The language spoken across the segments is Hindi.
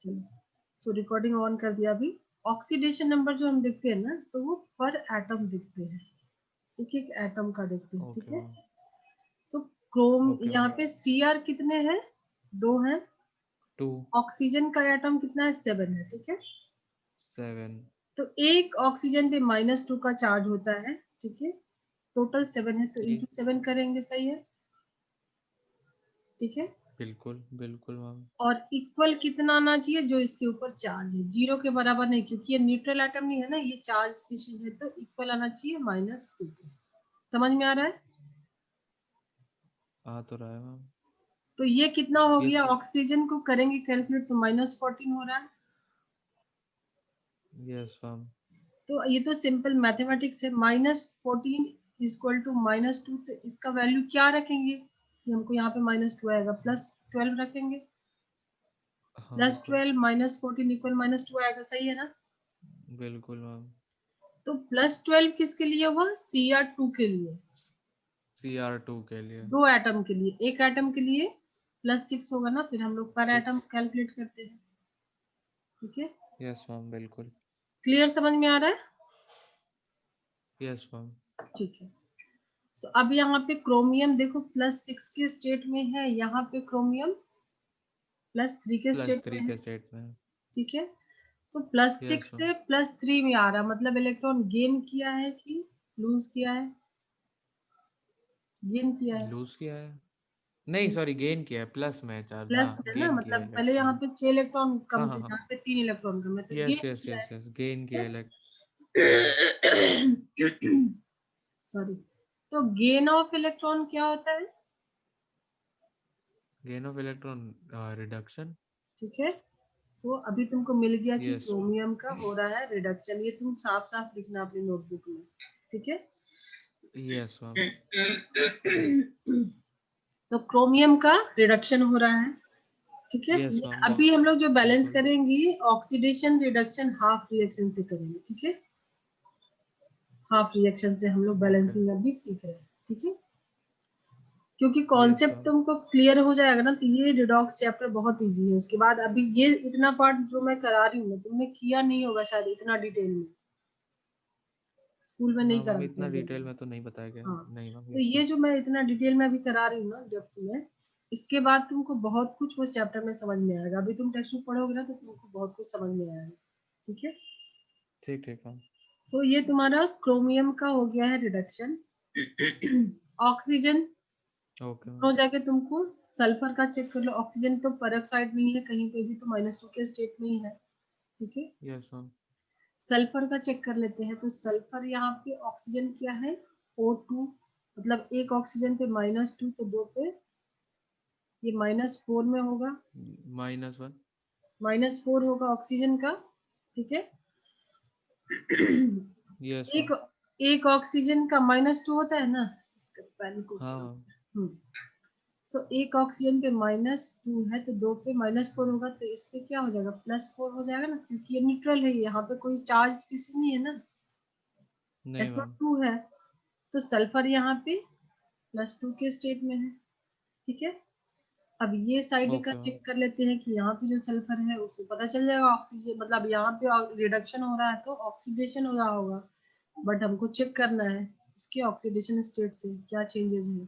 चलो, सो रिकॉर्डिंग ऑन कर दिया अभी। ऑक्सीडेशन नंबर जो हम देखते हैं ना, तो वो पर एटम देखते हैं, एक एक एटम का देखते हैं, ठीक ओके है। मैम। सो क्रोम ओके यहाँ मैम। पे Cr कितने हैं, 2 हैं। 2, ऑक्सीजन का एटम कितना है, 7 है, ठीक है। 7। तो एक ऑक्सीजन पे -2 का चार्ज होता है, ठीक है। टोटल 7 है, तो जी, इंटू 7 करेंगे, सही है, ठीक है। बिल्कुल बिल्कुल मैम। और इक्वल कितना आना चाहिए, जो इसके ऊपर चार्ज है, 0 के बराबर नहीं, क्योंकि ये न्यूट्रल एटम नहीं है ना, ये चार्ज स्पीशीज है, तो इक्वल आना चाहिए -2 के। समझ में आ रहा है। आ तो रहा है मैम। तो ये कितना हो यस गया, यस। ऑक्सीजन को करेंगे कैलकुलेट, तो -14 हो रहा है। Yes ma'am. तो ये तो सिंपल मैथमेटिक्स है, -14 इक्वल टू -2, तो इसका वैल्यू क्या रखेंगे, कि हमको यहाँ पे -2 आएगा, +12 रखेंगे। हाँ बिल्कुल। +12 -14 इक्वल -2 आएगा, सही है ना। बिल्कुल मैम। तो +12 किसके लिए हुआ, Cr2 के लिए, CR2 के लिए। 2 एटम के लिए। एक एटम के लिए +6 होगा ना, फिर हम लोग पर 6। एटम कैलकुलेट करते हैं, ठीक है। यस मैम बिल्कुल। क्लियर, समझ में आ रहा है, यस मैम। ठीक है। तो अब यहाँ पे क्रोमियम देखो +6 के स्टेट में है, यहाँ पे क्रोमियम +3 के स्टेट में +3 है, के स्टेट में। ठीक है। तो +6 यस मैम। से +3 में आ रहा, मतलब इलेक्ट्रॉन गेन किया है कि लूज किया है, गेन किया है। लूज किया है। नहीं सॉरी, गेन किया है, प्लस में है चार्ज, हाँ प्लस में ना, गेन किया है मतलब पहले यहाँ इलेक्ट्रॉन। पे 6 इलेक्ट्रॉन हाँ कम हाँ थे, हाँ। यहाँ पे 3 इलेक्ट्रॉन कम है, तो यस गेन यस किया यस यस, गेन किया है, है सॉरी। तो गेन ऑफ इलेक्ट्रॉन क्या होता है, गेन ऑफ इलेक्ट्रॉन रिडक्शन। ठीक है। तो अभी तुमको मिल गया कि यस मैम। क्रोमियम का हो रहा है रिडक्शन, ये तुम साफ साफ लिखना अपनी नोटबुक में, ठीक है। Yes ma'am. तो क्रोमियम का रिडक्शन हो रहा है, ठीक है। यस ये मैम अभी हम लोग जो बैलेंस बिल्कुल। करेंगे, ऑक्सीडेशन रिडक्शन हाफ रिएक्शन से करेंगे, ठीक है। हाफ रिएक्शन से हम लोग ओके। बैलेंसिंग अभी सीख रहे हैं, ठीक है। क्योंकि यस कॉन्सेप्ट मैम। तुमको क्लियर हो जाएगा ना, तो ये रिडॉक्स चैप्टर बहुत इजी है। उसके बाद अभी ये इतना पार्ट जो मैं करा रही हूँ, तुमने किया नहीं होगा शायद इतना डिटेल में, स्कूल में नहीं हाँ मैम, कराते इतना हैं डिटेल जल्दी। में तो नहीं बताया गया। हाँ, नहीं मैम, तो यस ये मैम। जो मैं इतना डिटेल में अभी करा रही हूँ ना डेप्थ में, इसके बाद तुमको बहुत कुछ उस चैप्टर में समझ में आएगा। अभी तुम टेक्स्ट बुक पढ़ोगे ना, तो तुमको बहुत कुछ समझ में आएगा, ठीक है। ठीक ठीक मैम। तो ये तुम्हारा क्रोमियम का हो गया है रिडक्शन। Oxygen, okay ma'am. हो जाके तुमको सल्फर का चेक कर लो। ऑक्सीजन तो पेरोक्साइड नहीं है कहीं पे भी, तो -2 के स्टेट में ही है, ठीक है। Yes ma'am. सल्फर का चेक कर लेते हैं, तो सल्फर यहाँ पे ऑक्सीजन क्या है, O2, मतलब एक ऑक्सीजन पे -2, तो 2 पे ये -4 में होगा, -1। -4 होगा ऑक्सीजन का, ठीक है। यस एक मैम। एक ऑक्सीजन का -2 होता है ना, इसका पेन को हाँ थोड़ा, मैम। सो एक ऑक्सीजन पे -2 है, तो 2 पे -4 होगा, तो इस पे क्या हो जाएगा, +4 हो जाएगा ना, क्योंकि ये न्यूट्रल है, यहाँ पे कोई चार्ज स्पीशीज नहीं है ना, नहीं मैम। SO2 है। तो सल्फर यहाँ पे +2 के स्टेट में है, ठीक है। अब ये साइड का ओके मैम। चेक कर लेते हैं कि यहाँ पे जो सल्फर है उसको पता चल जाएगा ऑक्सीजन, मतलब यहाँ पे रिडक्शन हो रहा है तो ऑक्सीडेशन हो रहा होगा, बट हमको चेक करना है उसके ऑक्सीडेशन स्टेट से क्या चेंजेस हुए।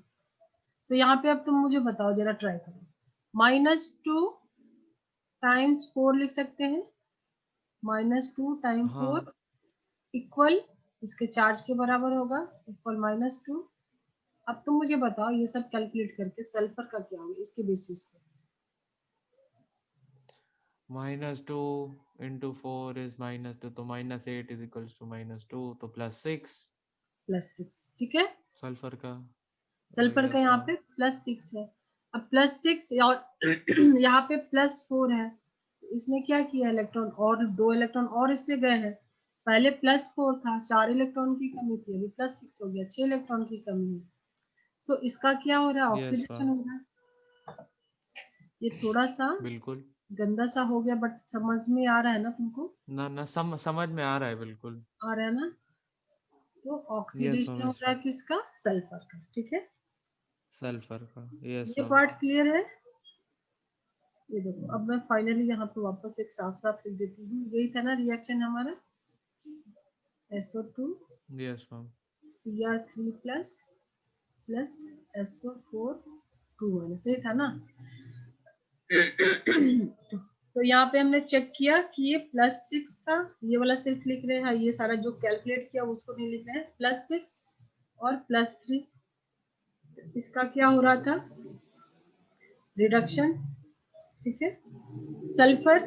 तो यहाँ पे अब तुम मुझे बताओ, जरा ट्राई करो, -2 टाइम्स 4 लिख सकते हैं, -2 टाइम हाँ 4 इक्वल, इसके चार्ज के बराबर होगा, इक्वल -2। अब तुम मुझे बताओ ये सब कैलकुलेट करके सल्फर का क्या होगा इसके बेसिस पे, -2 इंटू 4 इज -2, तो -8 इज इक्वल्स टू -2, तो +6 +6, ठीक है। सल्फर का। सल्फर का यस यहाँ मैम। पे +6 है। अब +6 और यहाँ पे +4 है, इसने क्या किया, इलेक्ट्रॉन और 2 इलेक्ट्रॉन और इससे गए हैं। पहले +4 था, 4 इलेक्ट्रॉन की कमी थी, अभी +6 हो गया, 6 इलेक्ट्रॉन की कमी है। सो इसका क्या हो रहा है, यस ऑक्सीडेशन मैम हो रहा है। ये थोड़ा सा बिल्कुल। गंदा सा हो गया, बट समझ में आ रहा है ना तुमको, ना ना, समझ में आ रहा है बिल्कुल। आ रहा है ना। तो यस ऑक्सीडेशन मैम, हो यस रहा मैम। है किसका, सल्फर का, ठीक है। सल्फर का। यस ये मैम। पार्ट क्लियर है। ये देखो, अब मैं फाइनली यहाँ पे वापस एक साफ साफ लिख देती हूँ। यही था ना रिएक्शन हमारा, SO2 yes ma'am. Cr3 plus SO4 2 minus, यही था ना। तो यहाँ पे हमने चेक किया कि ये +6 था, ये वाला सिर्फ लिख रहे हैं, ये सारा जो कैलकुलेट किया उसको नहीं लिख रहे हैं। +6 और +3, इसका क्या हो रहा था, रिडक्शन, ठीक है। सल्फर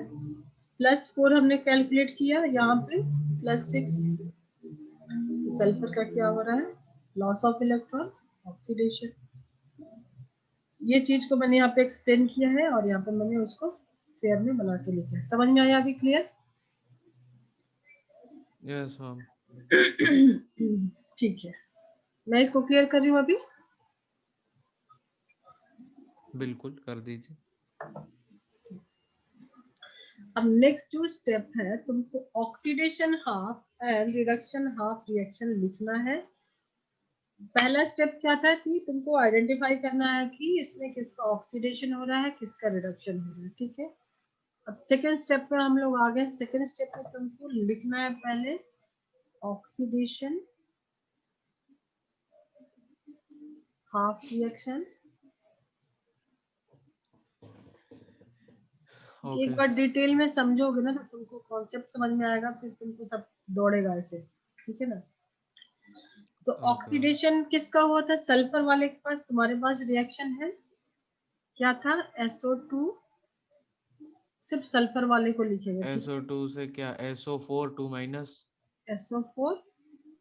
+4 हमने कैलकुलेट किया, यहाँ पे +6, तो सल्फर का क्या हो रहा है, लॉस ऑफ इलेक्ट्रॉन, ऑक्सीडेशन। ये चीज को मैंने यहाँ पे एक्सप्लेन किया है और यहाँ पे मैंने उसको फेयर में बना के लिखा है। समझ में आया अभी क्लियर? Yes ma'am. ठीक है, मैं इसको क्लियर कर रही हूँ अभी। बिल्कुल कर दीजिए। अब नेक्स्ट जो स्टेप है, तुमको oxidation half and reduction half reaction लिखना है। पहला स्टेप क्या था कि तुमको आइडेंटिफाई करना है कि इसमें किसका ऑक्सीडेशन हो रहा है, किसका रिडक्शन हो रहा है, ठीक है। अब सेकेंड स्टेप पे हम लोग आ गए। सेकेंड स्टेप में तुमको लिखना है पहले ऑक्सीडेशन हाफ रिएक्शन। एक ओके। बार डिटेल में समझोगे ना तो तुमको कॉन्सेप्ट समझ में आएगा, फिर तुमको सब दौड़ेगा ऐसे, ठीक है ना। तो ओके मैम। ऑक्सीडेशन किसका हुआ था, सल्फर वाले के पास तुम्हारे पास रिएक्शन है, क्या था, SO2, सिर्फ सल्फर वाले को लिखेगा, ठीक है। SO2 से क्या, SO4 2 माइनस, SO4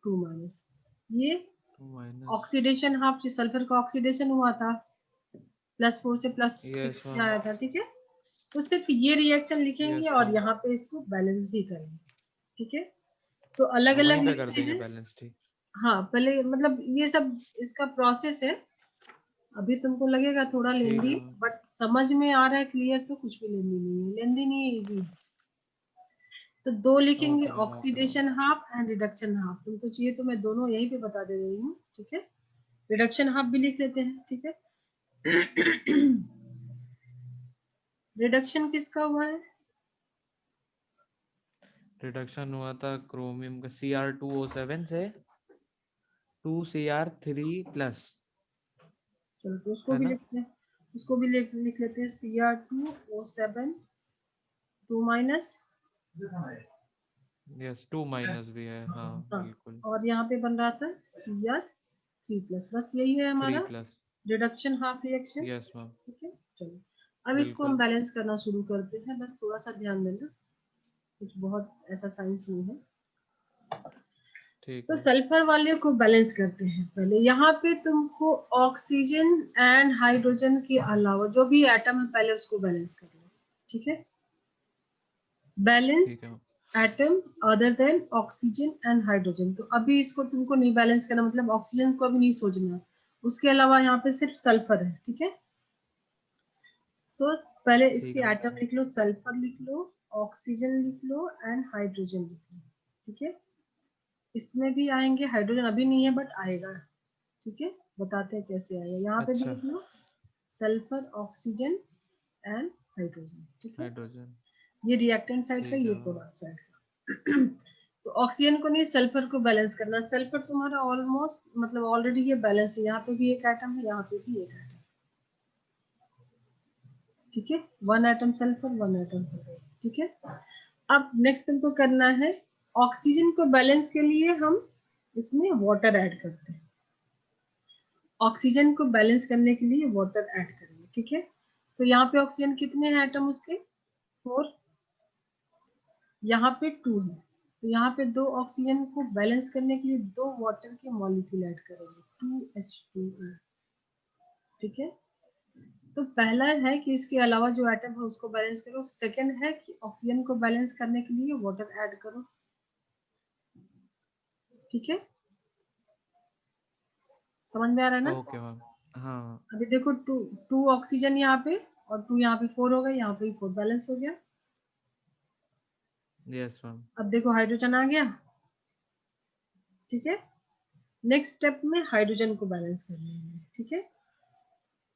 2 माइनस, ये 2 माइनस। ऑक्सीडेशन हाफ, जो सल्फर का ऑक्सीडेशन हुआ था, +4 से +6 यस में मैम। आया था, ठीक है। तो सिर्फ ये रिएक्शन लिखेंगे यस और मैम। यहाँ पे इसको बैलेंस भी करेंगे, ठीक है। तो अलग अलग वहीं पे कर लिखते देंगे हैं। बैलेंस, ठीक। हाँ, पहले मतलब ये सब इसका प्रोसेस है। अभी तुमको लगेगा थोड़ा ठीक लेंदी, है मैम। बट समझ में आ रहा है क्लियर, तो कुछ भी लेंदी नहीं है, लेंदी नहीं है, इजी। तो दो लिखेंगे, okay ma'am. Okay ma'am. Oxidation half and reduction half. तुमको चाहिए तो मैं दोनों यहीं पे बता दे रही हूँ, ठीक है। रिडक्शन हाफ भी लिख लेते हैं, ठीक है। रिडक्शन किसका हुआ है, रिडक्शन हुआ था क्रोमियम का Cr2O7 से 2Cr3 प्लस, चलो तो उसको है भी ना। लिखते हैं। उसको भी लिख लेते हैं, Cr2O7 2 माइनस, यस 2 माइनस भी है, हाँ हाँ, बिल्कुल। और यहाँ पे बन रहा था Cr3 प्लस। बस यही है 3 हमारा plus. Reduction half reaction, yes ma'am. ठीक है। चलो अब इसको हम बिल्कुल। बैलेंस करना शुरू करते हैं, बस थोड़ा सा ध्यान देना, कुछ बहुत ऐसा साइंस नहीं है। ठीक तो मैम। सल्फर वाले को बैलेंस करते हैं पहले। यहाँ पे तुमको ऑक्सीजन एंड हाइड्रोजन के अलावा जो भी एटम है पहले उसको बैलेंस कर लो, ठीक है। बैलेंस ठीक है ma'am. Atom other than oxygen and hydrogen. तो अभी इसको तुमको नहीं बैलेंस करना, मतलब ऑक्सीजन को अभी नहीं सोचना, उसके अलावा यहाँ पे सिर्फ सल्फर है, ठीक है। तो पहले ठीक इसके है मैम। एटम लिख लो, सल्फर लिख लो, ऑक्सीजन लिख लो एंड हाइड्रोजन लिख लो, ठीक है। इसमें भी आएंगे, हाइड्रोजन अभी नहीं है बट आएगा, ठीक है। बताते हैं कैसे आएगा। यहाँ पे भी अच्छा। लिख लो सल्फर, ऑक्सीजन एंड हाइड्रोजन, ठीक है। हाइड्रोजन। ये रिएक्टेंट साइड का, ठीक है ये मैम। प्रोडक्ट साइड का। तो ऑक्सीजन को नहीं, सल्फर को बैलेंस करना। सल्फर तुम्हारा ऑलमोस्ट मतलब ऑलरेडी ये बैलेंस है, यहाँ पे भी एक एटम है, यहाँ पे भी एक एटम, ठीक है। 1 एटम सल्फर, 1 एटम सल्फर, ठीक है। अब नेक्स्ट तुमको करना है, ऑक्सीजन को बैलेंस के लिए हम इसमें वाटर ऐड करते हैं। ऑक्सीजन को बैलेंस करने के लिए वाटर ऐड करेंगे, ठीक है। सो यहाँ पे ऑक्सीजन कितने हैं एटम उसके, 4, यहाँ पे 2 है। तो यहाँ पे 2 ऑक्सीजन को बैलेंस करने के लिए 2 वाटर के मॉलिक्यूल ऐड करेंगे, 2H2O, ठीक है। तो पहला है कि इसके अलावा जो एटम है उसको बैलेंस करो। सेकंड है कि ऑक्सीजन को बैलेंस करने के लिए वाटर ऐड करो, ठीक है। समझ में आ रहा है ना। Okay ma'am. हाँ। अभी देखो, 2 ऑक्सीजन यहाँ पे और 2 यहाँ पे, 4 हो गए, यहाँ पे 4 बैलेंस हो गया। Yes ma'am. अब देखो हाइड्रोजन आ गया, ठीक है। नेक्स्ट स्टेप में हाइड्रोजन को बैलेंस करना है, ठीक है।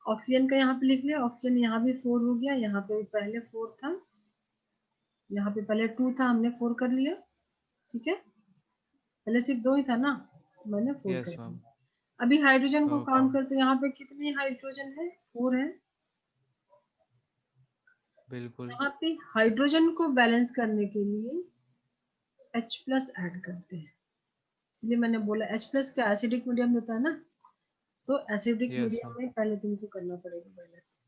ऑक्सीजन का यहाँ पे लिख लिया, ऑक्सीजन यहाँ भी 4 हो गया, यहाँ पे पहले 4 था, यहाँ पे पहले 2 था, हमने 4 कर लिया, ठीक है। पहले सिर्फ 2 ही था ना, मैंने 4 कर यस दिया। मैम। अभी हाइड्रोजन को ओके काउंट करते, यहाँ पे कितने हाइड्रोजन है? 4 है। बिल्कुल। यहाँ पे हाइड्रोजन को बैलेंस करने के लिए H+ ऐड करते हैं, इसलिए मैंने बोला H+ का एसिडिक मीडियम होता है ना, तो एसिडिक यस मीडियम मैम। में पहले तुमको करना पड़ेगा पहले से।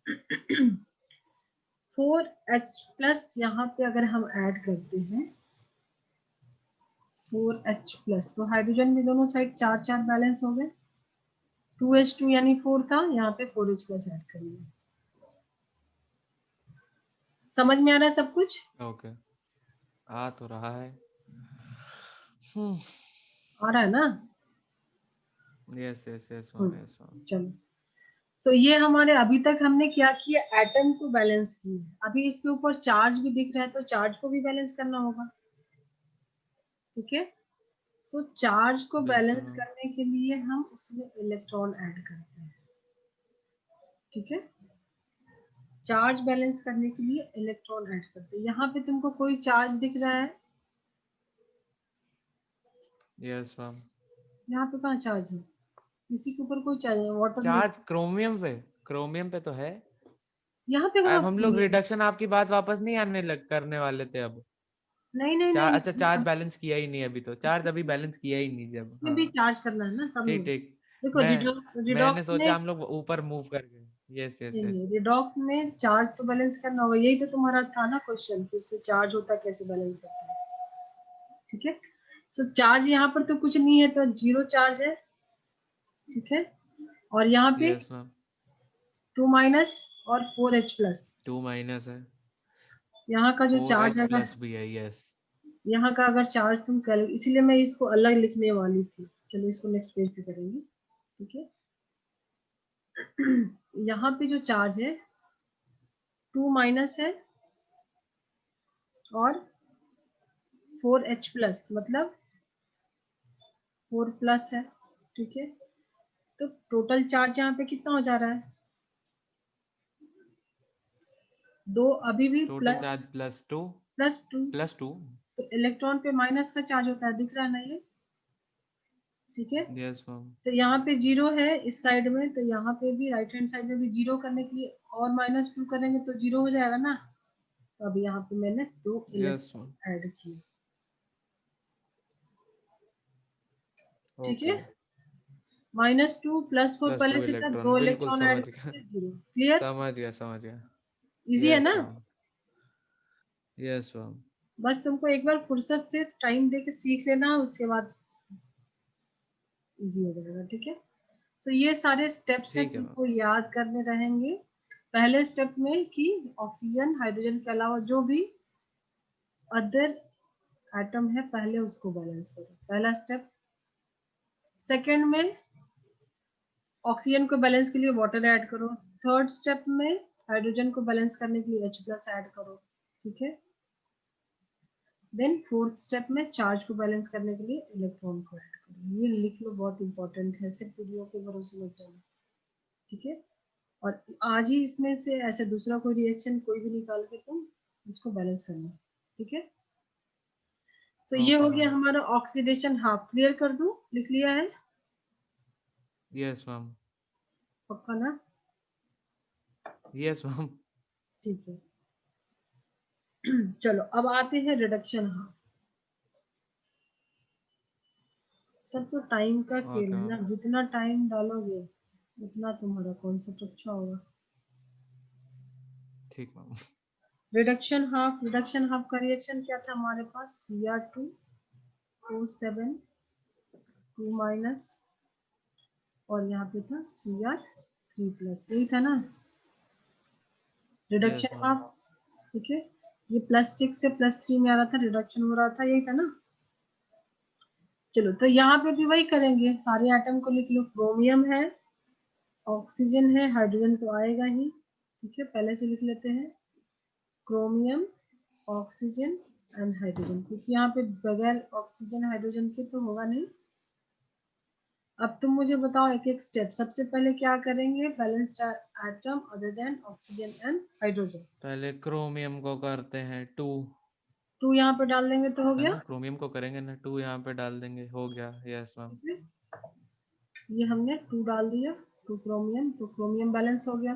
4H+ यहाँ पे अगर हम ऐड करते हैं 4H+, तो हाइड्रोजन भी दोनों साइड 4 4 बैलेंस हो गए। 2H2 यानी 4 था, यहाँ पे 4H+ ऐड करिए। समझ में आ रहा है सब कुछ? ओके आ तो रहा है। आ रहा है ना? यस यस यस हम्म, मैम यस मैम। चलो। तो ये हमारे अभी तक हमने क्या किया, एटम को बैलेंस किया। अभी इसके ऊपर चार्ज भी दिख रहा है, तो चार्ज को भी बैलेंस करना होगा, ठीक है। सो चार्ज को बिल्कुल बैलेंस मैम। करने के लिए हम उसमें इलेक्ट्रॉन ऐड करते हैं, ठीक है। चार्ज बैलेंस करने के लिए इलेक्ट्रॉन ऐड करते हैं। यहाँ पे तुमको कोई चार्ज दिख रहा है? Yes ma'am. यहाँ पे कहाँ चार्ज है? किसी के ऊपर कोई चार्ज है? वाटर में चार्ज क्रोमियम पे तो है। यहाँ पे कहाँ अब हम लोग क्रोमियम? रिडक्शन आपकी बात वापस नहीं आने लग करने वाले थे अब। नहीं नहीं नहीं अच्छा चार्ज नहीं, बैलेंस किया ही नहीं अभी, तो चार्ज अभी बैलेंस किया ही नहीं जब। इसमें हाँ भी चार्ज करना है ना सब ठीक में। ठीक। देखो मैं रिडॉक्स मैंने रिडॉक्स में, सोचा हम लोग ऊपर मूव कर गए। Yes yes yes. रिडॉक्स में चार्ज तो बैलेंस करना होगा, यही तो तुम्हारा था ना क्वेश्चन कि इसमें चार्ज होता है कैसे बैलेंस करते हैं, ठीक है। सो चार्ज यहाँ पर तो कुछ नहीं है, तो 0 चार्ज है, ठीक है। और यहाँ पे यस मैम। 2- और 4H+। 2 माइनस है। यहाँ का जो फोर चार्ज एच है, प्लस भी है यस। यहाँ का अगर चार्ज तुम कर, इसीलिए मैं इसको अलग लिखने वाली थी। चलो इसको नेक्स्ट पेज पे करेंगे, ठीक है। यहाँ पे जो चार्ज है 2- है और 4H+, मतलब 4+ है, ठीक है। तो टोटल चार्ज यहाँ पे कितना हो जा रहा है? 2 अभी भी टोटल प्लस, चार्ज +2 +2। +2। तो इलेक्ट्रॉन पे माइनस का चार्ज होता है, दिख रहा है ना ये, ठीक है। Yes ma'am. तो यहाँ पे 0 है इस साइड में, तो यहाँ पे भी राइट हैंड साइड में भी 0 करने के लिए और -2 करेंगे तो 0 हो जाएगा ना। तो अब यहाँ पे मैंने 2 यस मैम। इलेक्ट्रॉन ऐड किए, ठीक ओके। है। -2 +4 पहले +2 से था, इलेक्ट्रॉन 2 बिल्कुल इलेक्ट्रॉन ऐड समझ गया। करके 0, क्लियर? समझ गया। इजी है यस ना? मैम। Yes ma'am. बस तुमको एक बार फुर्सत से टाइम दे के सीख लेना, उसके बाद इजी हो जाएगा, ठीक है। तो ये सारे स्टेप्स हैं, ठीक है मैम। तुमको याद करने रहेंगे। पहले स्टेप में कि ऑक्सीजन हाइड्रोजन के अलावा जो भी अदर एटम है पहले उसको बैलेंस करो, पहला स्टेप। सेकंड में ऑक्सीजन को बैलेंस के लिए वाटर ऐड करो। थर्ड स्टेप में हाइड्रोजन को बैलेंस करने के लिए H+ ऐड करो, ठीक है। देन फोर्थ स्टेप में चार्ज को बैलेंस करने के लिए इलेक्ट्रॉन को ऐड करो। ये लिख लो, बहुत इंपॉर्टेंट है, सिर्फ वीडियो के भरोसे मत जाना, ठीक है। और आज ही इसमें से ऐसे दूसरा कोई रिएक्शन कोई भी निकाल के तुम इसको बैलेंस करना, ठीक है। तो ये ओके हो गया मैम। हमारा ऑक्सीडेशन हाफ। क्लियर कर दूं? लिख लिया है? Yes ma'am. पक्का ना? Yes ma'am. ठीक है। चलो अब आते हैं रिडक्शन हाफ। सब तो टाइम का खेल ओके है ना, मैम। जितना टाइम डालोगे उतना तुम्हारा कॉन्सेप्ट अच्छा होगा। ठीक मैम। रिडक्शन हाफ का रिएक्शन क्या था हमारे पास? Cr2O7 2- और यहाँ पे था Cr3+, यही था ना यस रिडक्शन मैम। हाफ, ठीक है। ये +6 से +3 में आ रहा था, रिडक्शन हो रहा था, यही था ना। चलो तो यहाँ पे भी वही करेंगे, सारे एटम को लिख लो। क्रोमियम है, ऑक्सीजन है, हाइड्रोजन तो आएगा ही, ठीक है। पहले से लिख लेते हैं क्रोमियम, ऑक्सीजन एंड हाइड्रोजन, क्योंकि यहाँ पे बगैर ऑक्सीजन हाइड्रोजन के तो होगा नहीं। अब तुम मुझे बताओ एक एक स्टेप। सबसे पहले क्या करेंगे, balanced atom other than oxygen and hydrogen. पहले क्रोमियम को करते हैं 2, 2 यहाँ पे डाल देंगे तो हो है गया। ना, क्रोमियम को करेंगे ना, 2 यहाँ पे डाल देंगे, हो गया। Yes ma'am. ठीक है? ये हमने 2 डाल दिया, 2 क्रोमियम, तो क्रोमियम बैलेंस हो गया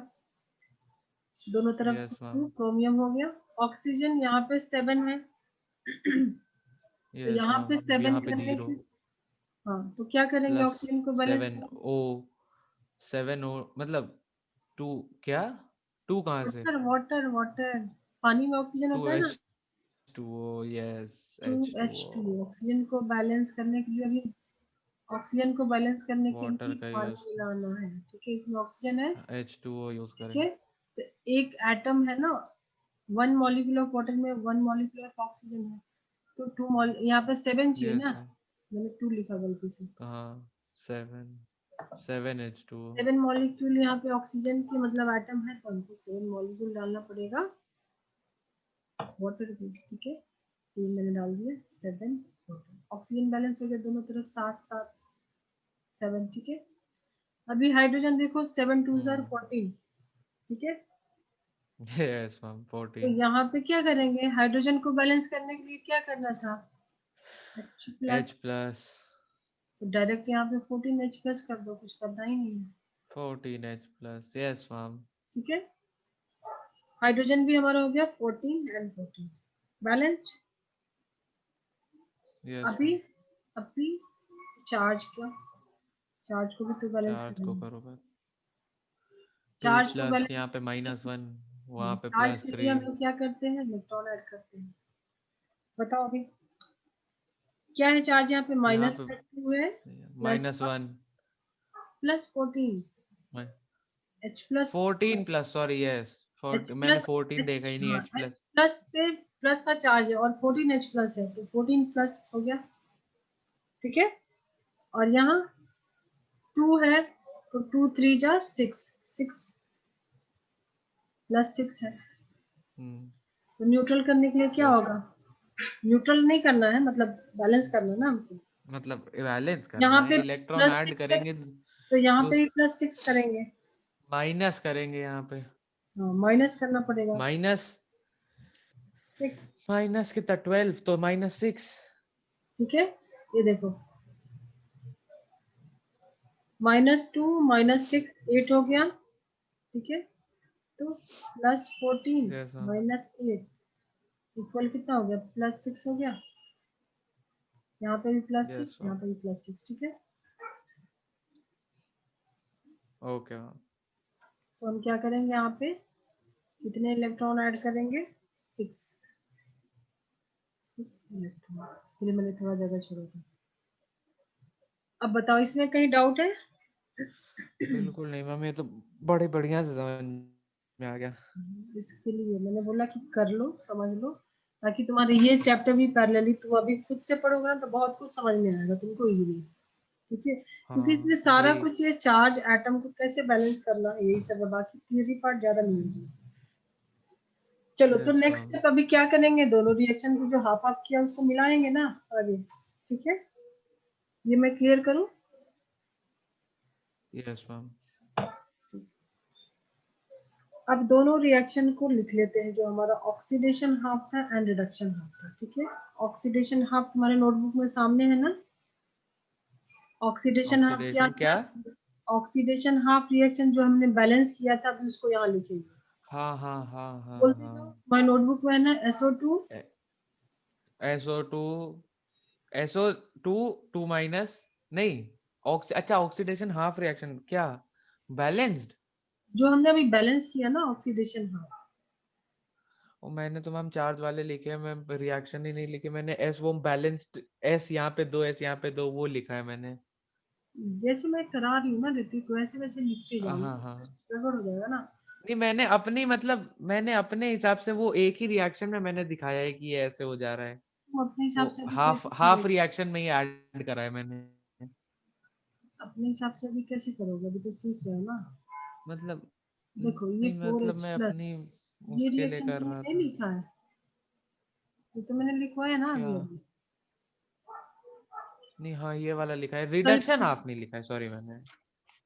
दोनों तरफ। Yes 2 ma'am. क्रोमियम हो गया। ऑक्सीजन यहाँ पे 7 है तो यस यहाँ पे मैम, 7 यहाँ पे करने 0 की, हाँ तो क्या करेंगे, प्लस ऑक्सीजन को बैलेंस 7 करेंगे। ओ, 7 ओ मतलब 2, क्या 2 कहाँ से, वाटर वाटर वाटर, पानी में ऑक्सीजन 2 होता है ना। H2O, yes 2 H2O, H2, oxygen को बैलेंस करने के लिए अभी, ऑक्सीजन को बैलेंस करने के वाटर लिए का यूज, पानी मिलाना है। ठीक है, इसमें ऑक्सीजन है। H2O यूज ठीक करेंगे। है, तो एक एटम है ना, 1 मॉलिक्यूल ऑफ वाटर में 1 मॉलिक्यूल ऑफ ऑक्सीजन है, तो 2 मॉल, यहाँ पे 7 चाहिए यस ना, मैम, मैंने 2 लिखा गलती से। तो हाँ 7 H2O। 7 मॉलिक्यूल यहाँ पे ऑक्सीजन की मतलब एटम है, तो हमको 7 मॉलिक्यूल डालना पड़ेगा वाटर की। ठीक है, तो ये मैंने डाल दिया 7 ऑक्सीजन, बैलेंस हो गया दोनों तरफ 7 7 7। ठीक है, अभी हाइड्रोजन देखो, 7 2 जार 14। ठीक है, यस मैम तो 14, यहाँ पे क्या करेंगे, हाइड्रोजन को बैलेंस करने के लिए क्या करना था, H प्लस, H प्लस, तो डायरेक्ट यहाँ पे 14 H प्लस कर दो, कुछ करना ही नहीं है। 14 H प्लस, यस मैम। ठीक है, हाइड्रोजन भी हमारा हो गया 14 एंड 14 बैलेंस्ड। यस अभी मैम, अभी चार्ज का, चार्ज को भी तो बैलेंस चार्ज को करेंगे। करोगे 2 चार्ज को प्लस, बैलेंस, यहाँ पे -1, वहाँ पे चार्ज के लिए हम +3, लोग क्या करते हैं, इलेक्ट्रॉन ऐड करते हैं। बताओ अभी क्या है, चार्ज यहाँ पे यहाँ माइनस पे 2 है, plus -1, plus 14 H plus, 14 plus, sorry yes, H मैंने प्लस 14 H, देखा ही नहीं, हाँ H H प्लस। प्लस पे प्लस का चार्ज है और 14 H प्लस है, तो 14 प्लस हो गया। ठीक है, और यहाँ 2 है, तो 2 3 जार 6, 6 प्लस 6 है, तो न्यूट्रल करने के लिए क्या यस, होगा, न्यूट्रल नहीं करना है, मतलब बैलेंस करना है ना हमको। मतलब बैलेंस यहाँ करना है, पे इलेक्ट्रॉन प्लस ऐड 6 है, करेंगे तो यहाँ तो पे भी प्लस 6 करेंगे। माइनस करेंगे यहाँ पे, हाँ, माइनस करना पड़ेगा माइनस 6। माइनस कितना, 12 तो -6। ठीक है, ये देखो, -2 -6 8 हो गया। ठीक है, तो प्लस 14 जैसा, -8 इक्वल कितना हो गया, +6 हो गया। यहाँ पे भी +6, यस यहाँ मैम, पे भी +6। ठीक है, ओके मैम, तो हम क्या करेंगे, यहाँ पे कितने इलेक्ट्रॉन ऐड करेंगे, 6 इलेक्ट्रॉन। इसके लिए मैंने थोड़ा जगह छोड़ा था। अब बताओ, इसमें कहीं डाउट है। बिल्कुल नहीं मैम, ये तो बड़े बढ़िया से समझ में आ गया। इसके लिए मैंने बोला कि कर लो, समझ लो, ताकि तुम्हारे ये चैप्टर भी पैरेलली तुम अभी खुद से पढ़ोगे ना, तो बहुत कुछ समझ में आएगा तुमको इजीली। ठीक है, क्योंकि इसमें हाँ सारा वही, कुछ ये चार्ज एटम को कैसे बैलेंस करना है, यही सब है, बाकी थियरी पार्ट ज्यादा नहीं है। चलो, तो यस नेक्स्ट मैम, स्टेप अभी क्या करेंगे, दोनों रिएक्शन को जो हाफ हाफ किया उसको मिलाएंगे ना आगे। ठीक है, ये मैं क्लियर करूं। यस मैम, अब दोनों रिएक्शन को लिख लेते हैं, जो हमारा ऑक्सीडेशन हाफ था एंड रिडक्शन हाफ था। ठीक है, ऑक्सीडेशन हाफ तुम्हारे नोटबुक में सामने है ना। ऑक्सीडेशन हाफ क्या ऑक्सीडेशन था, क्या, ऑक्सीडेशन हाफ रिएक्शन जो हमने बैलेंस किया था, अभी उसको यहाँ लिखेंगे। हाँ हाँ हाँ हाँ बोलते हाँ, जाओ, तुम्हारे नोटबुक में है ना, SO2 SO2, SO2 2 माइनस, नहीं अच्छा, ऑक्सीडेशन हाफ रिएक्शन क्या, बैलेंस्ड, जो हमने अभी बैलेंस किया ना, ऑक्सीडेशन हाफ। और मैंने तो मैम चार्ज वाले लिखे हैं, मैं रिएक्शन ही नहीं लिखे मैंने, एस वो बैलेंस्ड, एस यहाँ पे 2, एस यहाँ पे 2, वो लिखा है मैंने। जैसे मैं करा रही हूँ ना ऋतिक, वैसे वैसे लिखते जाओ, हाँ हाँ, गड़बड़ हो जाएगा ना। नहीं मैंने अपनी मतलब मैंने अपने हिसाब से वो एक ही रिएक्शन में मैंने दिखाया है कि ये ऐसे हो जा रहा है, तुम अपने हिसाब वो से भी हाफ कैसे हाफ करोगे, रिएक्शन में ही ऐड करा है मैंने, अपने हिसाब से भी कैसे करोगे, अभी तो सीख रहे हो ना। मतलब देखो, ये नहीं, फोर मतलब एच मैं प्लस अपनी ये उसके लिए रिएक्शन कर तुमने रहा नहीं था। लिखा है, ये तो मैंने लिखवाया ना क्या, अभी अभी। नहीं, हाँ ये वाला लिखा है, रिडक्शन हाफ नहीं लिखा है, सॉरी मैंने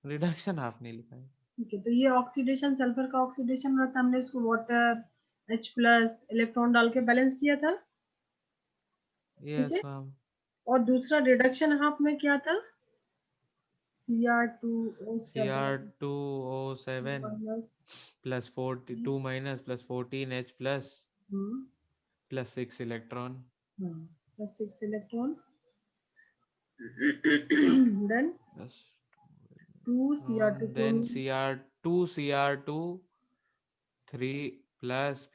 रिडक्शन हाफ नहीं लिखा है। ठीक है, तो ये ऑक्सीडेशन, सल्फर का ऑक्सीडेशन रहता है, हमने उसको वाटर H+ इलेक्ट्रॉन डाल के बैलेंस किया था। ठीक यस है, मैम। और दूसरा रिडक्शन हाफ में क्या था, Cr2O7 Cr2O7 minus plus 42 minus plus 14H plus 6 electron plus 6 electron then plus 2 Cr2 then chlorine Cr2 3 plus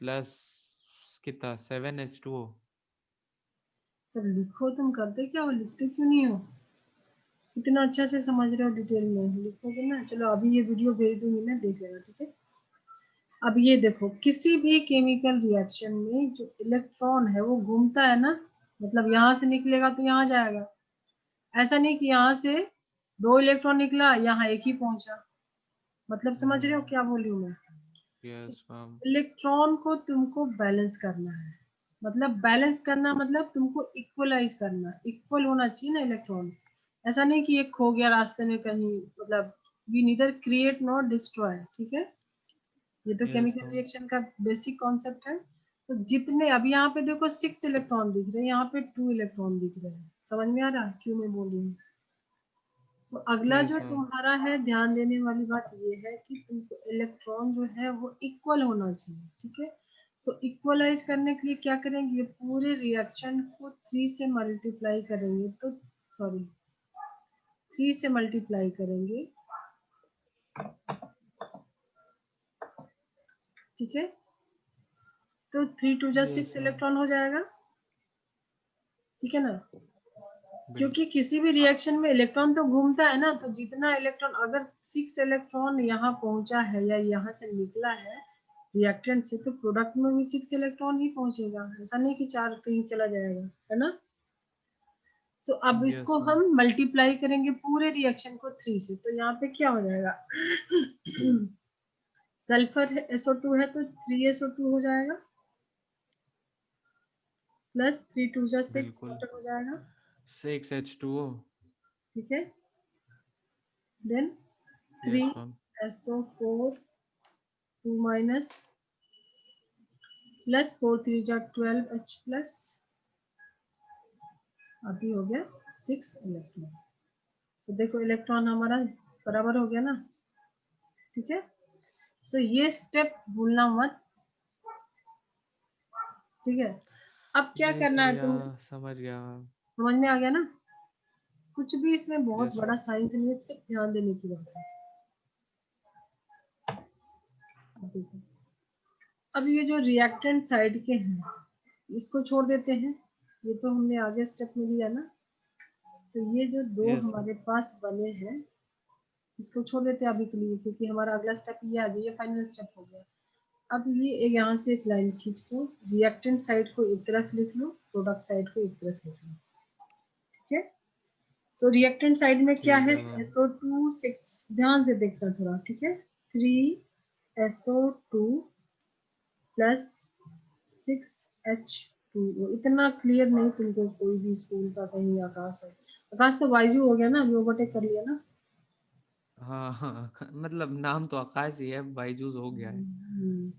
कितना 7H2O। सब लिखो, तुम करते क्या हो, लिखते क्यों नहीं हो, इतना अच्छा से समझ रहे हो, डिटेल में लिखोगे ना। चलो अभी ये वीडियो भेज दूंगी मैं, देख लेना, ठीक है। अब ये देखो, किसी भी केमिकल रिएक्शन में जो इलेक्ट्रॉन है वो घूमता है ना, मतलब यहाँ से निकलेगा तो यहाँ जाएगा। ऐसा नहीं कि यहाँ से 2 इलेक्ट्रॉन निकला, यहाँ एक ही पहुंचा। मतलब समझ रहे हो क्या बोली हूँ मैं। Yes ma'am. इलेक्ट्रॉन को तुमको बैलेंस करना है, मतलब बैलेंस करना मतलब तुमको इक्वलाइज करना, इक्वल होना चाहिए ना इलेक्ट्रॉन। ऐसा नहीं कि एक खो गया रास्ते में कहीं, मतलब we neither create not destroy, ठीक है। ये तो यस केमिकल मैम। रिएक्शन का बेसिक कॉन्सेप्ट है। तो जितने अभी यहाँ पे देखो 6 इलेक्ट्रॉन दिख रहे हैं, यहाँ पे 2 इलेक्ट्रॉन दिख रहे हैं, समझ में आ रहा है क्यों मैं बोल रही हूँ। सो अगला यस जो मैम। तुम्हारा है, ध्यान देने वाली बात ये है कि तुमको इलेक्ट्रॉन जो है वो इक्वल होना चाहिए, ठीक है। सो इक्वलाइज करने के लिए क्या करेंगे, पूरे रिएक्शन को 3 से मल्टीप्लाई करेंगे, तो सॉरी 3 से मल्टीप्लाई करेंगे, ठीक है। तो 3 2 जा यस 6 मैम। इलेक्ट्रॉन हो जाएगा, ठीक है ना। क्योंकि बिल्कुल। किसी भी रिएक्शन में इलेक्ट्रॉन तो घूमता है ना, तो जितना इलेक्ट्रॉन, अगर 6 इलेक्ट्रॉन यहाँ पहुंचा है या यहाँ से निकला है रिएक्टेंट से, तो प्रोडक्ट में भी 6 इलेक्ट्रॉन ही पहुंचेगा, ऐसा नहीं कि 4 कहीं चला जाएगा, है ना। तो अब यस इसको मैम। हम मल्टीप्लाई करेंगे पूरे रिएक्शन को 3 से, तो यहाँ पे क्या हो जाएगा सल्फर SO2 है तो 3SO2 हो जाएगा, प्लस 3 2 जा 6 बिल्कुल। वाटर हो जाएगा, 6H2O। ठीक है। Then yes ma'am. 3SO4 2 minus plus 4 3 जा 12H+, अभी हो गया 6 इलेक्ट्रॉन। तो देखो इलेक्ट्रॉन हमारा बराबर हो गया ना, ठीक है। सो ये स्टेप भूलना मत, ठीक है। अब क्या देख करना है लिया, तुम, समझ गया मैम। समझ में आ गया ना। कुछ भी इसमें बहुत यस बड़ा मैम। साइंस नहीं है, सिर्फ ध्यान देने की बात है। अब देखो, अब ये जो रिएक्टेंट साइड के हैं इसको छोड़ देते हैं, ये तो हमने आगे स्टेप में लिया ना। तो ये जो दो यस मैम। हमारे पास बने हैं इसको छोड़ देते हैं अभी के लिए, क्योंकि हमारा अगला स्टेप ये आ गया, ये फाइनल स्टेप हो गया। अब ये यहाँ से एक लाइन खींच लो, रिएक्टेंट साइड को एक तरफ लिख लो, प्रोडक्ट साइड को एक तरफ लिख लो, ठीक है। सो रिएक्टेंट साइड में क्या ठीक है, है मैम। SO2 6, ध्यान से देखना थोड़ा, ठीक है। 3SO2 प्लस 6H2O, इतना क्लियर नहीं तुमको कोई भी स्कूल का कहीं आकाश है, आकाश तो बायजू हो गया ना, अभी ओवरटेक कर लिया ना। हाँ हाँ मतलब नाम तो आकाश ही है, बायजूस हो गया है। हम्म,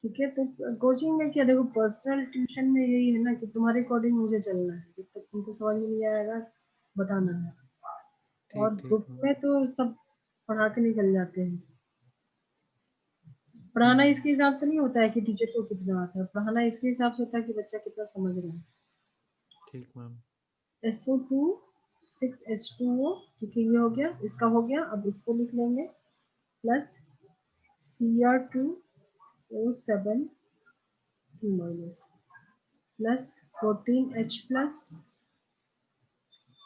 ठीक है। तो कोचिंग में क्या, देखो पर्सनल ट्यूशन में यही है ना कि तुम्हारे अकॉर्डिंग मुझे चलना है, जब तक तुमको समझ में नहीं आएगा बताना है। और ठीक ठीक ग्रुप मैम। में तो सब पढ़ा के निकल जाते हैं। पढ़ाना हम्म। इसके हिसाब से नहीं होता है कि टीचर को कितना आता है, पढ़ाना इसके हिसाब से होता है कि बच्चा कितना समझ रहा है। ठीक मैम। SO2 6H2O, ठीक है, ये हो गया, इसका हो गया। अब इसको लिख लेंगे, plus Cr2O7 minus plus 14H+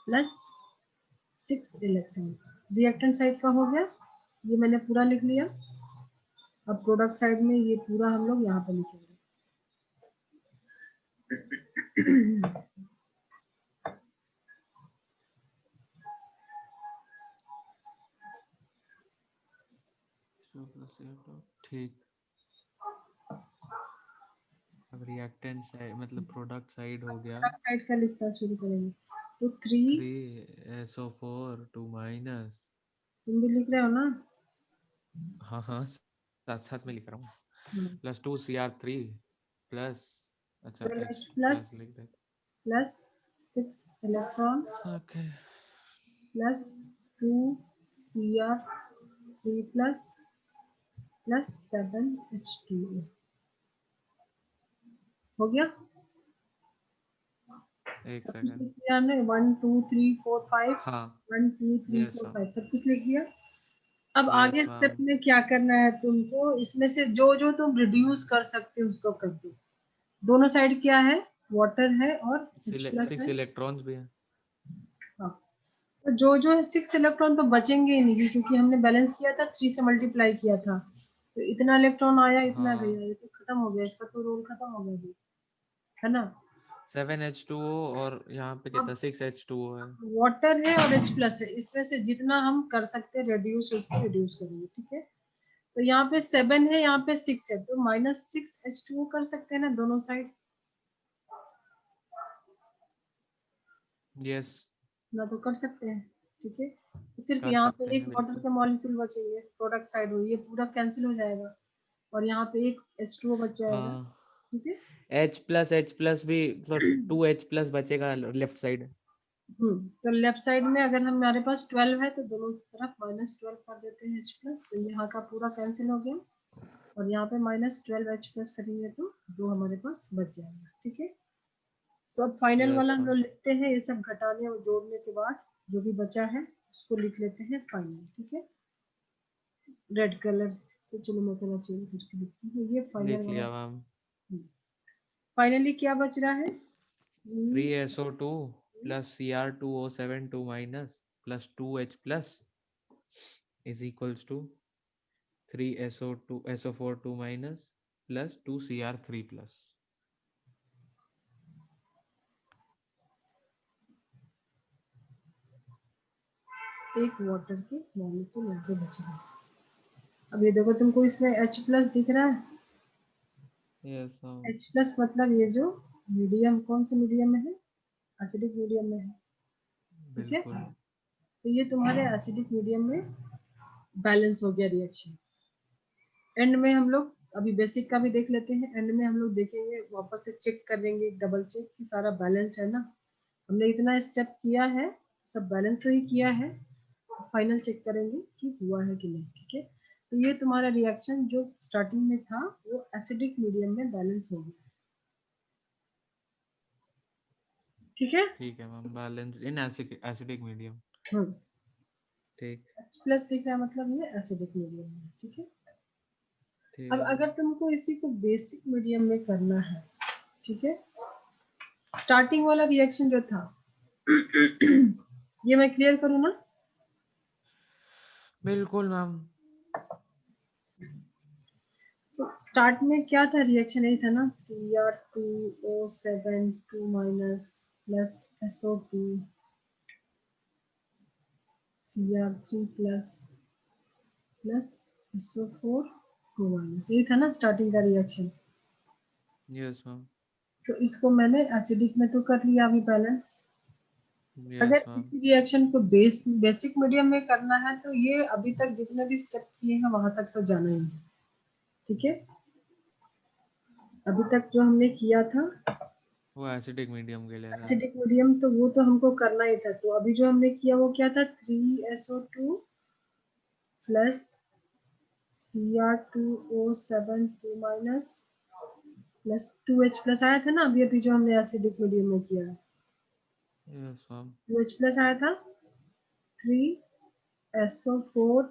plus 6 electron. Reactant side का हो गया, ये मैंने पूरा लिख लिया। अब प्रोडक्ट साइड में ये पूरा हम लोग यहाँ पे लिखेंगे। ठीक। अब रिएक्टेंट साइड मतलब प्रोडक्ट साइड हो गया। प्रोडक्ट साइड का लिखना शुरू करेंगे। तो 3 3SO4 2 माइनस, तुम भी लिख रहे हो ना? हाँ हाँ साथ साथ में लिख रहा हूँ, हाँ, प्लस 2Cr3 प्लस, अच्छा 12H H प्लस प्लस लिख देते, plus 6 electron okay plus 2Cr3 plus plus 7H2O। हो गया? एक सब कुछ सेकंड, लिख दिया हमने, 1 2 3 4 5, हाँ 1 2 3 यस 4 मैम, 5 सब कुछ लिख दिया। अब आगे यस स्टेप मैम, में क्या करना है तुमको, इसमें से जो जो तुम रिड्यूस कर सकते हो उसको कर दो। दोनों साइड क्या है, वाटर है और H प्लस 6 है। इलेक्ट्रॉन्स भी हैं, हाँ, तो जो जो है 6 इलेक्ट्रॉन तो बचेंगे ही नहीं, क्योंकि हमने बैलेंस किया था 3 से मल्टीप्लाई किया था, तो इतना इलेक्ट्रॉन आया इतना हाँ गया, ये तो खत्म हो गया, इसका तो रोल खत्म हो गया अभी, है ना? 7H2O और यहाँ पे अब कितना 6H2O है, वाटर है और H प्लस है, इसमें से जितना हम कर सकते हैं रिड्यूस उसको रिड्यूस करेंगे, ठीक है? तो यहाँ पे 7 है, यहाँ पे 6 है, तो -6H2O कर सकते हैं ना दोनों साइड, यस ना तो कर सकते हैं, ठीक है? तो सिर्फ कर यहाँ सकते पे एक हैं वाटर बिल्कुल, के मॉलिक्यूल बचेंगे प्रोडक्ट साइड में, ये पूरा कैंसिल हो जाएगा और यहाँ पे एक H2O बच जाएगा, हाँ ठीक है? H प्लस भी, तो 2H प्लस बचेगा लेफ्ट साइड, तो लेफ्ट साइड में अगर हमारे पास 12 है तो दोनों तरफ -12 कर देते हैं H प्लस, तो यहाँ का पूरा कैंसिल हो गया और यहाँ पे -12 H प्लस करेंगे तो 2 हमारे पास बच जाएगा, ठीक है? तो अब फाइनल वाला यस हम मैम, लोग लिखते हैं, ये सब घटाने और जोड़ने के बाद जो भी बचा है उसको लिख लेते हैं फाइनल, ठीक है? रेड कलर से, चलो मैं कलर चेंज करके लिखती हूँ, ये फाइनल लिख वाला। लिया मैम, फाइनली क्या बच रहा है? 3SO2 plus Cr2O7 2 minus plus 2H plus is equals to 3SO4 2 minus plus 2Cr3 plus, एक वाटर के मॉलिक्यूल यहाँ पे बच रहा है। अब ये देखो तुमको इसमें H प्लस दिख रहा है, यस मैम, H प्लस मतलब ये जो मीडियम, कौन से मीडियम में है? एसिडिक मीडियम में है, ठीक है? बिल्कुल, तो ये तुम्हारे एसिडिक मीडियम में बैलेंस हो गया रिएक्शन। एंड में हम लोग अभी बेसिक का भी देख लेते हैं, एंड में हम लोग देखेंगे वापस से चेक करेंगे, डबल चेक कि सारा बैलेंस्ड है ना। हमने इतना स्टेप किया है, सब बैलेंस तो ही किया है, फाइनल चेक करेंगे कि हुआ है कि नहीं, ठीक है? तो ये तुम्हारा रिएक्शन जो स्टार्टिंग में था वो एसिडिक मीडियम में बैलेंस हो गया, ठीक है? ठीक है ma'am, balance in acidic medium, hmm, ठीक, H प्लस दिख रहा है मतलब ये एसिडिक मीडियम में, ठीक है? ठीक अब है अगर मैम, तुमको इसी को बेसिक मीडियम में करना है, ठीक है, स्टार्टिंग वाला रिएक्शन जो था ये मैं क्लियर करूँ ना? बिल्कुल मैम, तो स्टार्ट में क्या था रिएक्शन, यही था ना, Cr2O7 2 minus plus SO2 Cr3 plus plus SO4 2 minus, यही था ना स्टार्टिंग का रिएक्शन। यस मैम, तो इसको मैंने एसिडिक में तो कर लिया अभी बैलेंस। यस अगर मैम, इसी रिएक्शन को बेसिक मीडियम में करना है तो ये अभी तक जितने भी स्टेप किए हैं वहां तक तो जाना ही है, ठीक है? अभी तक जो हमने किया था वो एसिडिक मीडियम के लिए था, एसिडिक मीडियम, तो वो तो हमको करना ही था, तो अभी जो हमने किया वो क्या था, 3SO2 plus Cr2O7 2 minus plus 2H plus आया था ना अभी अभी जो हमने एसिडिक मीडियम में किया है, यस मैम, 2H प्लस आया था, 3SO4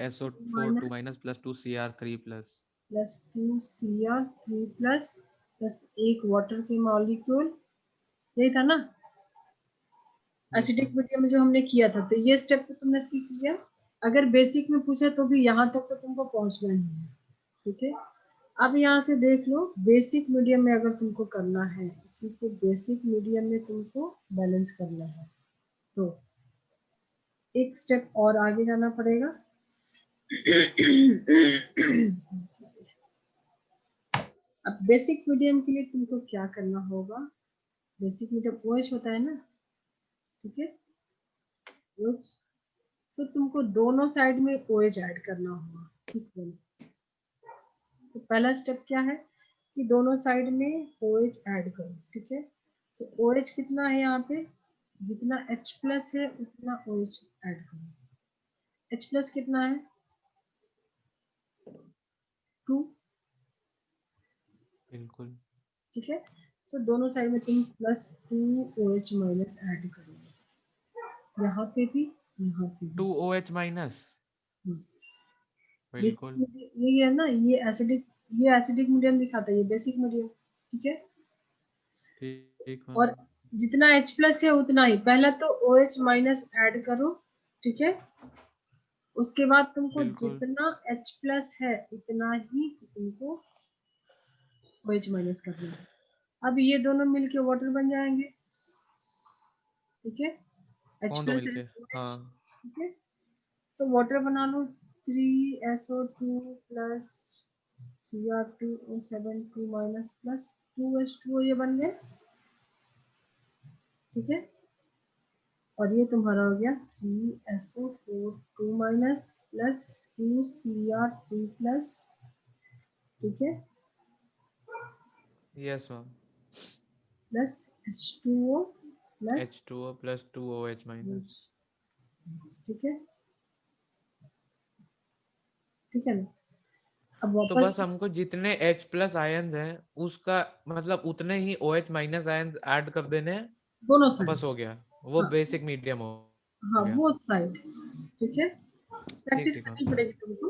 SO4 2 minus minus plus 2Cr3 plus, plus 2Cr3 plus plus एक वाटर की मॉलिक्यूल, यही था ना यस एसिडिक मैम, मीडियम में जो हमने किया था, तो ये स्टेप तो तुमने सीख लिया। अगर बेसिक में पूछे तो भी यहाँ तक तो तुमको पहुंचना ही है, ठीक है? अब यहाँ से देख लो, बेसिक मीडियम में अगर तुमको करना है, इसी को बेसिक मीडियम में तुमको बैलेंस करना है, तो एक स्टेप और आगे जाना पड़ेगा। अब बेसिक मीडियम के लिए तुमको क्या करना होगा, बेसिक मीडियम OH होता है ना, ठीक है। सो तुमको दोनों साइड में OH ऐड करना होगा, ठीक है। तो पहला स्टेप क्या है कि दोनों साइड में OH ऐड करो, ठीक है। सो OH कितना है यहाँ पे, जितना H प्लस है उतना OH ऐड करो। H प्लस कितना है 2, बिल्कुल। ठीक है। सो दोनों साइड में तुम +2 OH माइनस ऐड करोगे, यहाँ पे भी यहाँ पे भी। 2OH माइनस, हम्म। बिल्कुल। यही है ना, ये एसिडिक मीडियम दिखाता है, ये बेसिक मीडियम, ठीक है। ठीक और मैम। जितना H प्लस है उतना ही, पहला तो OH माइनस ऐड करो, ठीक है। उसके बाद तुमको बिल्कुल। जितना H प्लस है उतना ही तुमको OH माइनस करना है। अब ये दोनों मिलके वाटर बन जाएंगे, ठीक है। H कौन दो प्लस है मिलके? OH, हाँ। ठीक है। सो वाटर बना लो, 3SO2 plus Cr2O7 2 minus plus 2H2O, ये बन गए, ठीक है। और ये तुम्हारा हो गया 3SO4 2 minus plus 2Cr3 plus, ठीक है, yes ma'am. Plus H2O plus, H2O plus 2OH minus. ठीक है, ठीक है ना। अब तो वापस, बस हमको जितने H प्लस आयन्स हैं उसका मतलब उतने ही OH माइनस आयन्स ऐड कर देने हैं, दोनों और साइड, बस हो गया, वो हाँ बेसिक मीडियम हो हाँ, गया। बोथ साइड, ठीक है। ठीक प्रैक्टिस ठीक मैम। करनी पड़ेगी तुमको,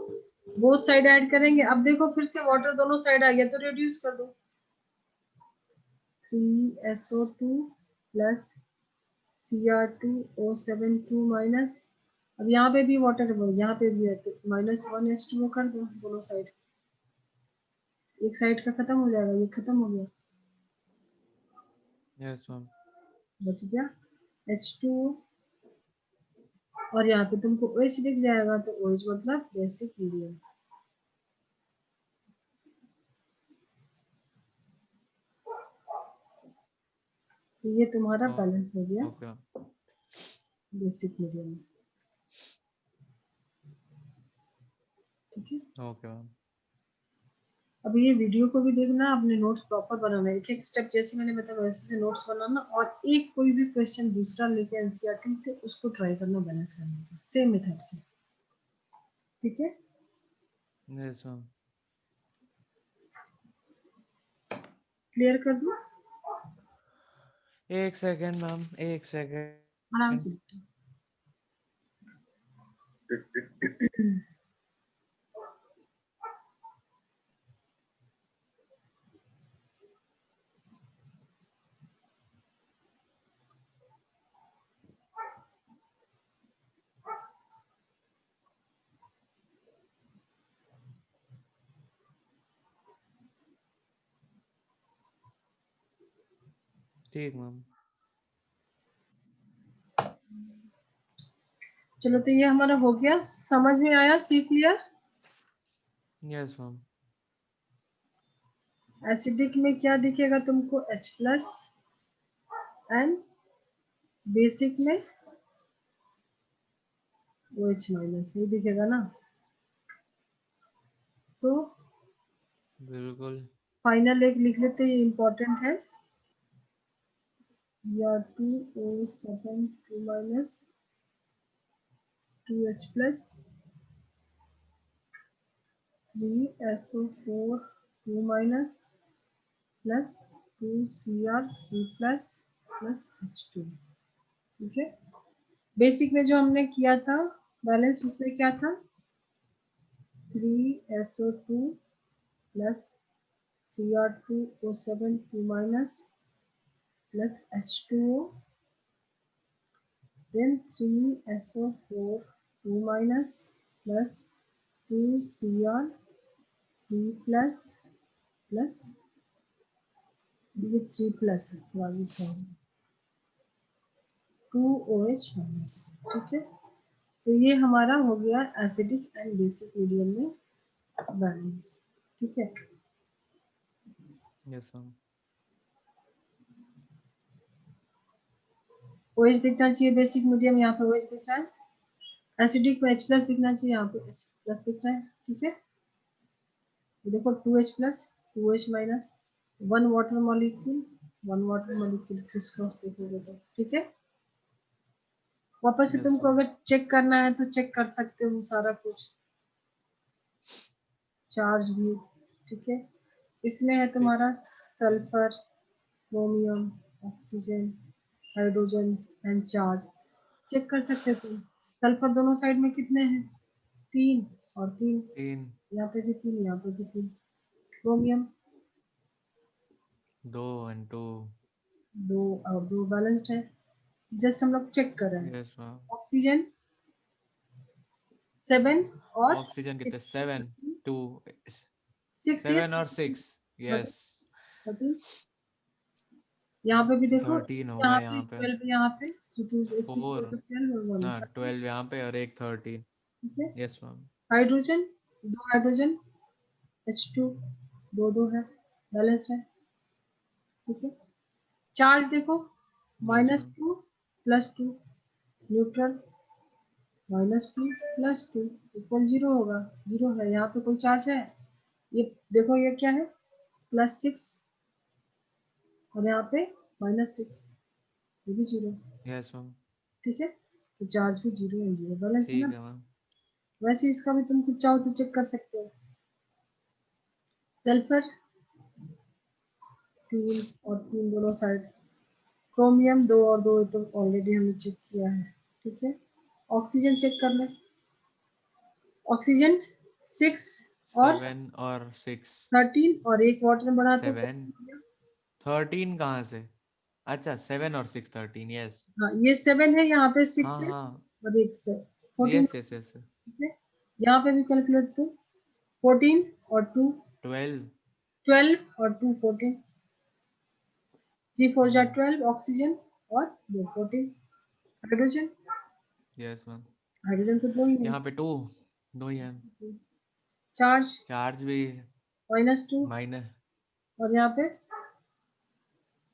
बोथ साइड ऐड करेंगे। अब देखो फिर से वाटर दोनों साइड आ गया तो रिड्यूस कर दो, 3SO2 प्लस Cr2O7 2 माइनस, अब यहाँ पे भी वाटर है, यहाँ पे भी है, तो -1H2O कर दो दोनों साइड, एक साइड का खत्म हो जाएगा, ये खत्म हो गया, यस मैम। बच गया H2O। और यहाँ पे तुमको OH दिख जाएगा, तो OH मतलब बेसिक मीडियम। तो ये तुम्हारा बैलेंस हो गया ओके मैम। बेसिक मीडियम, ठीक है। Okay ma'am. अब ये वीडियो को भी देखना, अपने नोट्स प्रॉपर बनाना, एक एक स्टेप जैसे मैंने बताया वैसे से नोट्स बनाना, और एक कोई भी क्वेश्चन दूसरा लेके एनसीईआरटी से उसको ट्राई करना बैलेंस करने का, सेम मेथड से, ठीक है। Yes ma'am. क्लियर कर दूं? एक सेकेंड मैम, एक आराम सेकेंड। से। ठीक मैम। चलो, तो ये हमारा हो गया, समझ में आया, सी क्लियर। Yes ma'am. एसिडिक में क्या दिखेगा तुमको, H प्लस, एंड बेसिक में OH माइनस, ये दिखेगा ना। सो बिल्कुल। फाइनल एक लिख लेते, ये इंपॉर्टेंट है, Cr2O7 2 minus 2H plus 3SO4 2 minus plus 2Cr3 plus plus H2, ठीक है। बेसिक में जो हमने किया था बैलेंस, उसमें क्या था, 3SO2 plus Cr2O7 2 minus plus H2O, then 3SO4 2 minus plus 2Cr3 plus plus, ये 3 प्लस है, थोड़ा भी 2OH माइनस, ठीक है। सो ये हमारा हो गया एसिडिक एंड बेसिक मीडियम में बैलेंस, ठीक है। Yes ma'am. OH दिखना चाहिए बेसिक मीडियम, यहाँ पे OH दिख रहा है। एसिडिक में H प्लस दिखना चाहिए, यहाँ पे H प्लस दिख रहा है। ठीक है, देखो 2H plus 2H minus, 1 water molecule 1 water molecule criss cross देखोगे तो। ठीक है, वापस से यस तुमको अगर चेक करना है तो चेक कर सकते हो सारा कुछ, चार्ज भी। ठीक है, इसमें है तुम्हारा sulphur, chromium, oxygen, hydrogen and charge. Check कर सकते हो तुम। सल्फर दोनों साइड में कितने हैं? 3 और 3, 3 यहाँ पे भी 3, यहाँ पे भी 3। क्रोमियम 2 and 2 2 और 2 बैलेंस्ड है। जस्ट हम लोग चेक कर रहे हैं। Yes ma'am. ऑक्सीजन 7 और ऑक्सीजन कितने 6, 7 2 6 ये 7 और 6 यस 13। यहाँ पे भी देखो, 13 हो गया यहाँ पे यहाँ पे 12, यहाँ पे 2 4 12 और 1 हाँ 12 यहाँ पे और एक 13 ठीक है। Yes ma'am. Hydrogen 2 hydrogen, H2 2 2 है, बैलेंस है। ठीक है, चार्ज देखो, यस -2 मैम +2, न्यूट्रल -2 +2 इक्वल 0 होगा, 0 है। यहाँ पे कोई चार्ज है? ये देखो, ये क्या है? +6 और यहाँ पे -6, ये भी 0। यस मैम ठीक है, तो चार्ज भी 0 है, 0 बैलेंस है ठीक ना। है मैम। वैसे इसका भी तुम कुछ चाहो तो चेक कर सकते हो। सल्फर 3 और 3 दोनों साइड, क्रोमियम 2 और 2 तो ऑलरेडी हमने चेक किया है। ठीक है, ऑक्सीजन चेक कर ले। ऑक्सीजन 6 और 7 और 6 13 और एक वाटर बढ़ा तो 7 14। 13 कहाँ से? अच्छा 7 और 6 13 यस हाँ, ये 7 है, यहाँ पे 6 हाँ है हाँ और एक से 14। यस यस यस ठीक है, यहाँ पे भी कैलकुलेट तो 14 और 2 12 12 और 2 14, 3 4 जा 12 ऑक्सीजन और 2 14। हाइड्रोजन, यस मैम हाइड्रोजन तो 2 ही है। यहाँ पे 2 ही है। चार्ज चार्ज भी -2 माइनस और यहाँ पे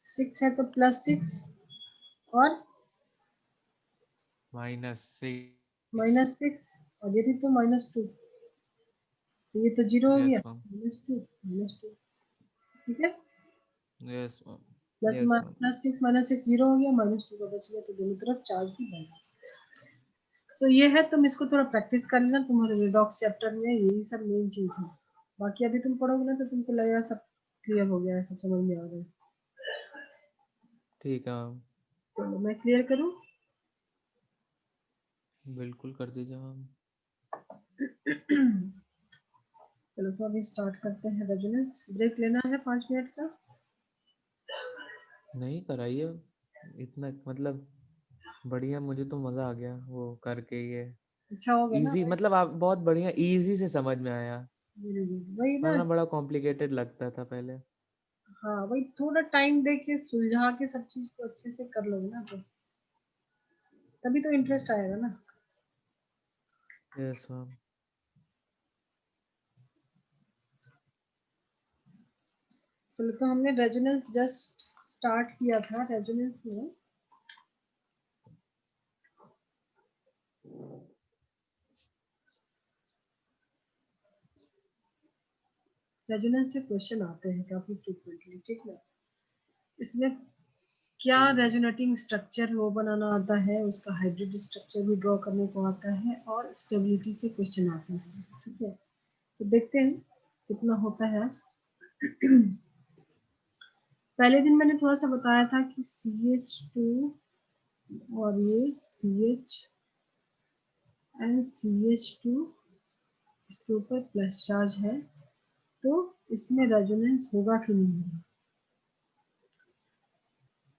6 है तो +6 और -6 -6 और ये भी तो -2, तो ये तो 0 हो गया, यस मैम -2 ठीक है। Yes ma'am plus yes ma'am +6 -6 0 हो गया, -2 का बच गया, तो दोनों तरफ चार्ज भी बैलेंस। सो ये है, तुम इसको थोड़ा प्रैक्टिस कर लेना, तुम्हारे रिडॉक्स चैप्टर में यही सब मेन चीज है। बाकी अभी तुम पढ़ोगे ना तो तुमको लगेगा सब क्लियर हो गया है, सब समझ में आ रहा है। ठीक है मैम चलो मैं क्लियर करूँ। बिल्कुल कर दीजिए मैम। चलो तो अभी स्टार्ट करते हैं रेजोनेंस। ब्रेक लेना है 5 मिनट का। नहीं कराइए इतना मतलब बढ़िया मुझे तो मजा आ गया वो करके ये अच्छा हो गया ना? इजी मतलब आप बहुत बढ़िया इजी से समझ में आया वही ना। वरना बड़ा कॉम्प्लिकेटेड लगता था पहले। हाँ, वही थोड़ा टाइम दे के सुलझा के सब चीज को अच्छे से कर लोगे ना तो तभी तो इंटरेस्ट आएगा ना। यस मैम चलो तो हमने रेजोनेंस जस्ट स्टार्ट किया था। रेजोनेंस में रेजोनेंस से क्वेश्चन आते हैं काफी फ्रिक्वेंटली। ठीक है, इसमें क्या रेजोनेटिंग स्ट्रक्चर वो बनाना आता है, उसका हाइब्रिड स्ट्रक्चर भी ड्रॉ करने को आता है और स्टेबिलिटी से क्वेश्चन आते हैं। ठीक है, तो देखते हैं कितना होता है आज। पहले दिन मैंने थोड़ा सा बताया था कि CH2 और ये CH एंड CH2 इसके ऊपर प्लस चार्ज है, तो इसमें रेजोनेंस होगा कि नहीं होगा।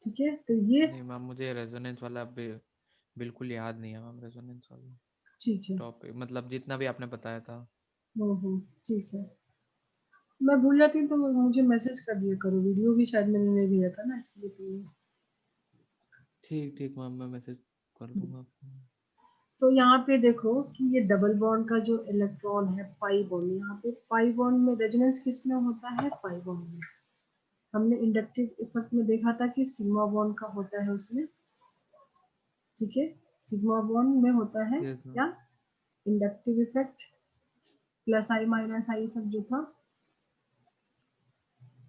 ठीक है, तो ये नहीं मैम मुझे रेजोनेंस वाला बिल्कुल याद नहीं है मैम रेजोनेंस वाला ठीक है। टॉपिक मतलब जितना भी आपने बताया था। ठीक है, मैं भूल जाती हूँ तो मुझे मैसेज कर दिया करो। वीडियो भी शायद मैंने नहीं भेजा था ना, इसलिए ठीक ठीक मैम मैं मैसेज कर दूंगा आपको। तो यहाँ पे देखो कि ये डबल बॉन्ड का जो इलेक्ट्रॉन है पाई बॉन्ड, यहाँ पे पाई बॉन्ड में रेजोनेंस किस में होता है? पाई बॉन्ड में। हमने इंडक्टिव इफेक्ट में देखा था कि सिग्मा बॉन्ड का होता है उसमें ठीक है। सिग्मा बॉन्ड में होता है यस मैम। क्या, inductive effect, plus I minus I effect जो था,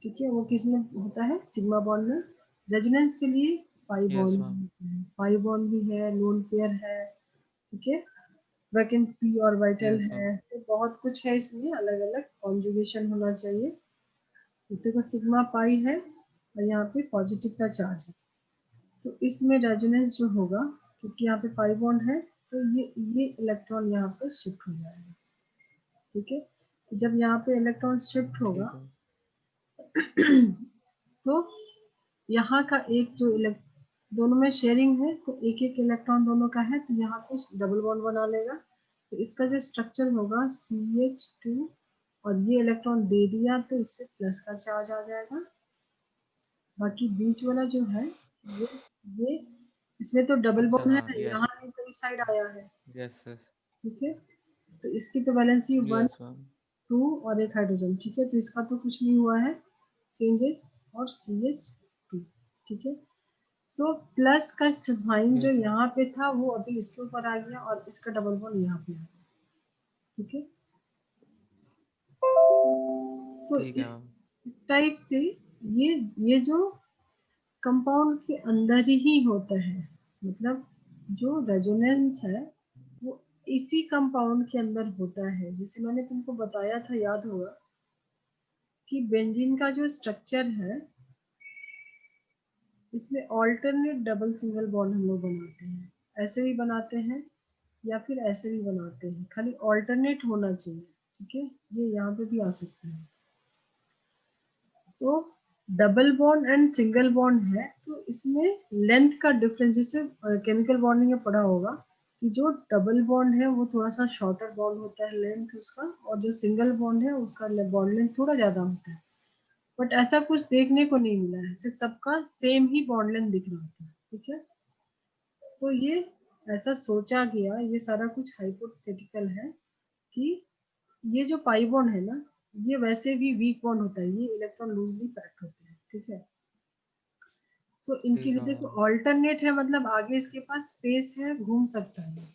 ठीक है, वो किस में होता है, सिग्मा बॉन्ड में। रेजोनेंस के लिए pi yes ma'am. Bond, pi bond भी है, लोन पेयर है, ठीक है, vacant p orbital yes ma'am. है, तो बहुत कुछ है इसमें, अलग अलग कॉन्जुगेशन होना चाहिए। देखो सिग्मा पाई है और यहाँ पे पॉजिटिव का चार्ज है, तो इसमें रेजोनेंस जो होगा, क्योंकि यहाँ पे पाई बॉन्ड है, तो ये इलेक्ट्रॉन यहाँ पे शिफ्ट हो जाएगा, ठीक है। तो जब यहाँ पे इलेक्ट्रॉन शिफ्ट होगा ठीक है। तो यहाँ का एक जो दोनों में शेयरिंग है, तो एक एक इलेक्ट्रॉन दोनों का है, तो यहाँ पे डबल बॉन्ड बना लेगा। तो इसका जो स्ट्रक्चर होगा CH2, और ये इलेक्ट्रॉन दे दिया तो इससे प्लस का चार्ज आ जाएगा। बाकी बीच वाला जो है, ये इसमें तो डबल अच्छा बॉन्ड है हाँ, ना, यस यहाँ नहीं तो इस साइड आया है, यस यस ठीक है। तो इसकी तो वैलेंसी 1 यस मैम। 2 और एक हाइड्रोजन, ठीक है, तो इसका तो कुछ नहीं हुआ है चेंजेस, और CH2, ठीक है। सो प्लस का साइन जो यस मैम। यहाँ पे था वो अभी इसके ऊपर आ गया, और इसका डबल बॉन्ड यहाँ पे आ गया, ठीक है। तो ठीक है इस मैम। टाइप से ये ये जो कंपाउंड के अंदर ही होता है, मतलब जो रेजोनेंस है वो इसी कंपाउंड के अंदर होता है। जैसे मैंने तुमको बताया था, याद होगा, कि बेंजीन का जो स्ट्रक्चर है, इसमें ऑल्टरनेट डबल सिंगल बॉन्ड हम लोग बनाते हैं, ऐसे भी बनाते हैं या फिर ऐसे भी बनाते हैं, खाली ऑल्टरनेट होना चाहिए, ठीक है। ये यहाँ पे भी आ सकता है। सो double bond and single bond है, तो इसमें लेंथ का डिफरेंस, जैसे केमिकल बॉन्डिंग में पढ़ा होगा कि जो डबल बॉन्ड है वो थोड़ा सा शॉर्टर बॉन्ड होता है लेंथ उसका, और जो सिंगल बॉन्ड है उसका बॉन्ड लेंथ थोड़ा ज्यादा होता है। बट ऐसा कुछ देखने को नहीं मिला है, सिर्फ सबका सेम ही बॉन्ड लेंथ दिख रहा था, ठीक है। सो ये ऐसा सोचा गया, ये सारा कुछ हाइपोथेटिकल है, कि ये जो पाई बॉन्ड है ना, ये वैसे भी वीक बॉन्ड होता है, ये इलेक्ट्रॉन लूजली पैक्ड होते हैं, ठीक है। तो इनके ठीक लिए है देखो मैम। ऑल्टरनेट है, मतलब आगे इसके पास स्पेस है, घूम सकता है,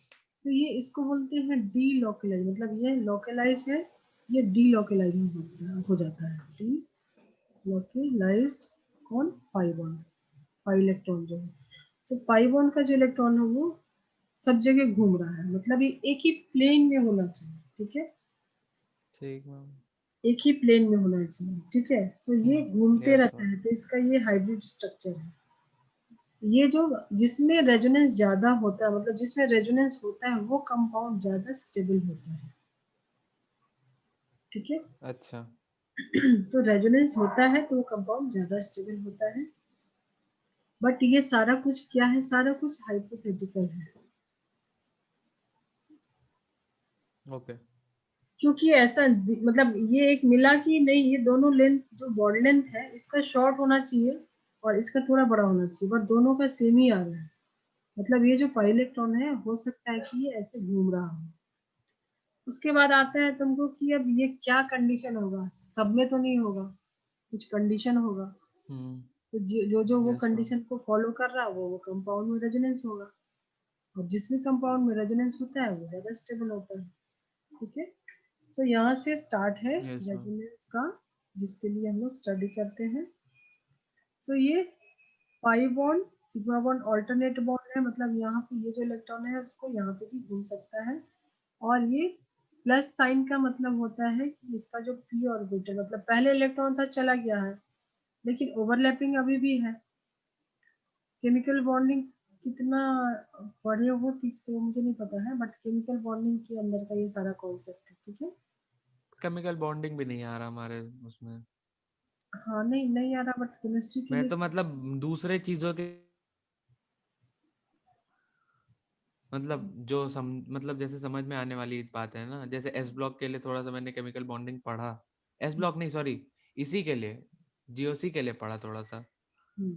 तो ये इसको बोलते हैं डी लोकलाइज, मतलब ये लोकलाइज है, ये डी लोकलाइज हो जाता है, डी लोकलाइज्ड, कौन, पाई बॉन्ड, पाई इलेक्ट्रॉन जो है। सो पाई बॉन्ड का जो इलेक्ट्रॉन है वो सब जगह घूम रहा है, मतलब ये एक ही प्लेन में होना चाहिए, ठीक है, ठीक मैम। एक ही प्लेन में होना चाहिए, ठीक है। सो ये घूमते यस रहता मैम। है, तो इसका ये हाइब्रिड स्ट्रक्चर है। ये जो जिसमें रेजोनेंस ज्यादा होता है, मतलब जिसमें रेजोनेंस होता है वो कंपाउंड ज्यादा स्टेबल होता है, ठीक है। अच्छा। तो रेजोनेंस होता है तो वो कंपाउंड ज्यादा स्टेबल होता है। बट ये सारा कुछ क्या है, सारा कुछ हाइपोथेटिकल है, ओके। क्योंकि ऐसा मतलब ये एक मिला कि नहीं, ये दोनों लेंथ जो बॉडी लेंथ है इसका शॉर्ट होना चाहिए और इसका थोड़ा बड़ा होना चाहिए, बट दोनों का सेम ही आ रहा है। मतलब ये जो पाई इलेक्ट्रॉन है, हो सकता है कि ये ऐसे घूम रहा हो। उसके बाद आता है तुमको कि अब ये क्या कंडीशन होगा, सब में तो नहीं होगा, कुछ कंडीशन होगा। हम्म। तो जो वो यस मैम। कंडीशन को फॉलो कर रहा है वो कंपाउंड में रेजोनेंस होगा, और जिस भी कंपाउंड में रेजोनेंस होता है वो ज्यादा स्टेबल होता है, ठीक है। तो यहाँ से स्टार्ट है यस मैम। रेजोनेंस का, जिसके लिए हम लोग स्टडी करते हैं। तो ये pi bond sigma bond alternate bond है, मतलब यहाँ पे ये जो इलेक्ट्रॉन है उसको यहाँ पे भी घूम सकता है। और ये प्लस साइन का मतलब होता है कि इसका जो पी ऑर्बिटल, मतलब पहले इलेक्ट्रॉन था चला गया है, लेकिन ओवरलैपिंग अभी भी है। केमिकल बॉन्डिंग कितना पढ़े हो ठीक से वो मुझे नहीं पता है, बट केमिकल बॉन्डिंग के अंदर का ये सारा कॉन्सेप्ट है, ठीक है। केमिकल बॉन्डिंग भी नहीं आ रहा हमारे उसमें। हाँ, नहीं नहीं आ रहा, बट केमिस्ट्री के मैं लिए तो मतलब दूसरे चीजों के मतलब मतलब जैसे समझ में आने वाली बात है ना, जैसे एस ब्लॉक के लिए थोड़ा सा मैंने केमिकल बॉन्डिंग पढ़ा। एस ब्लॉक नहीं, सॉरी, इसी के लिए, जीओसी के लिए पढ़ा थोड़ा सा। हम्म,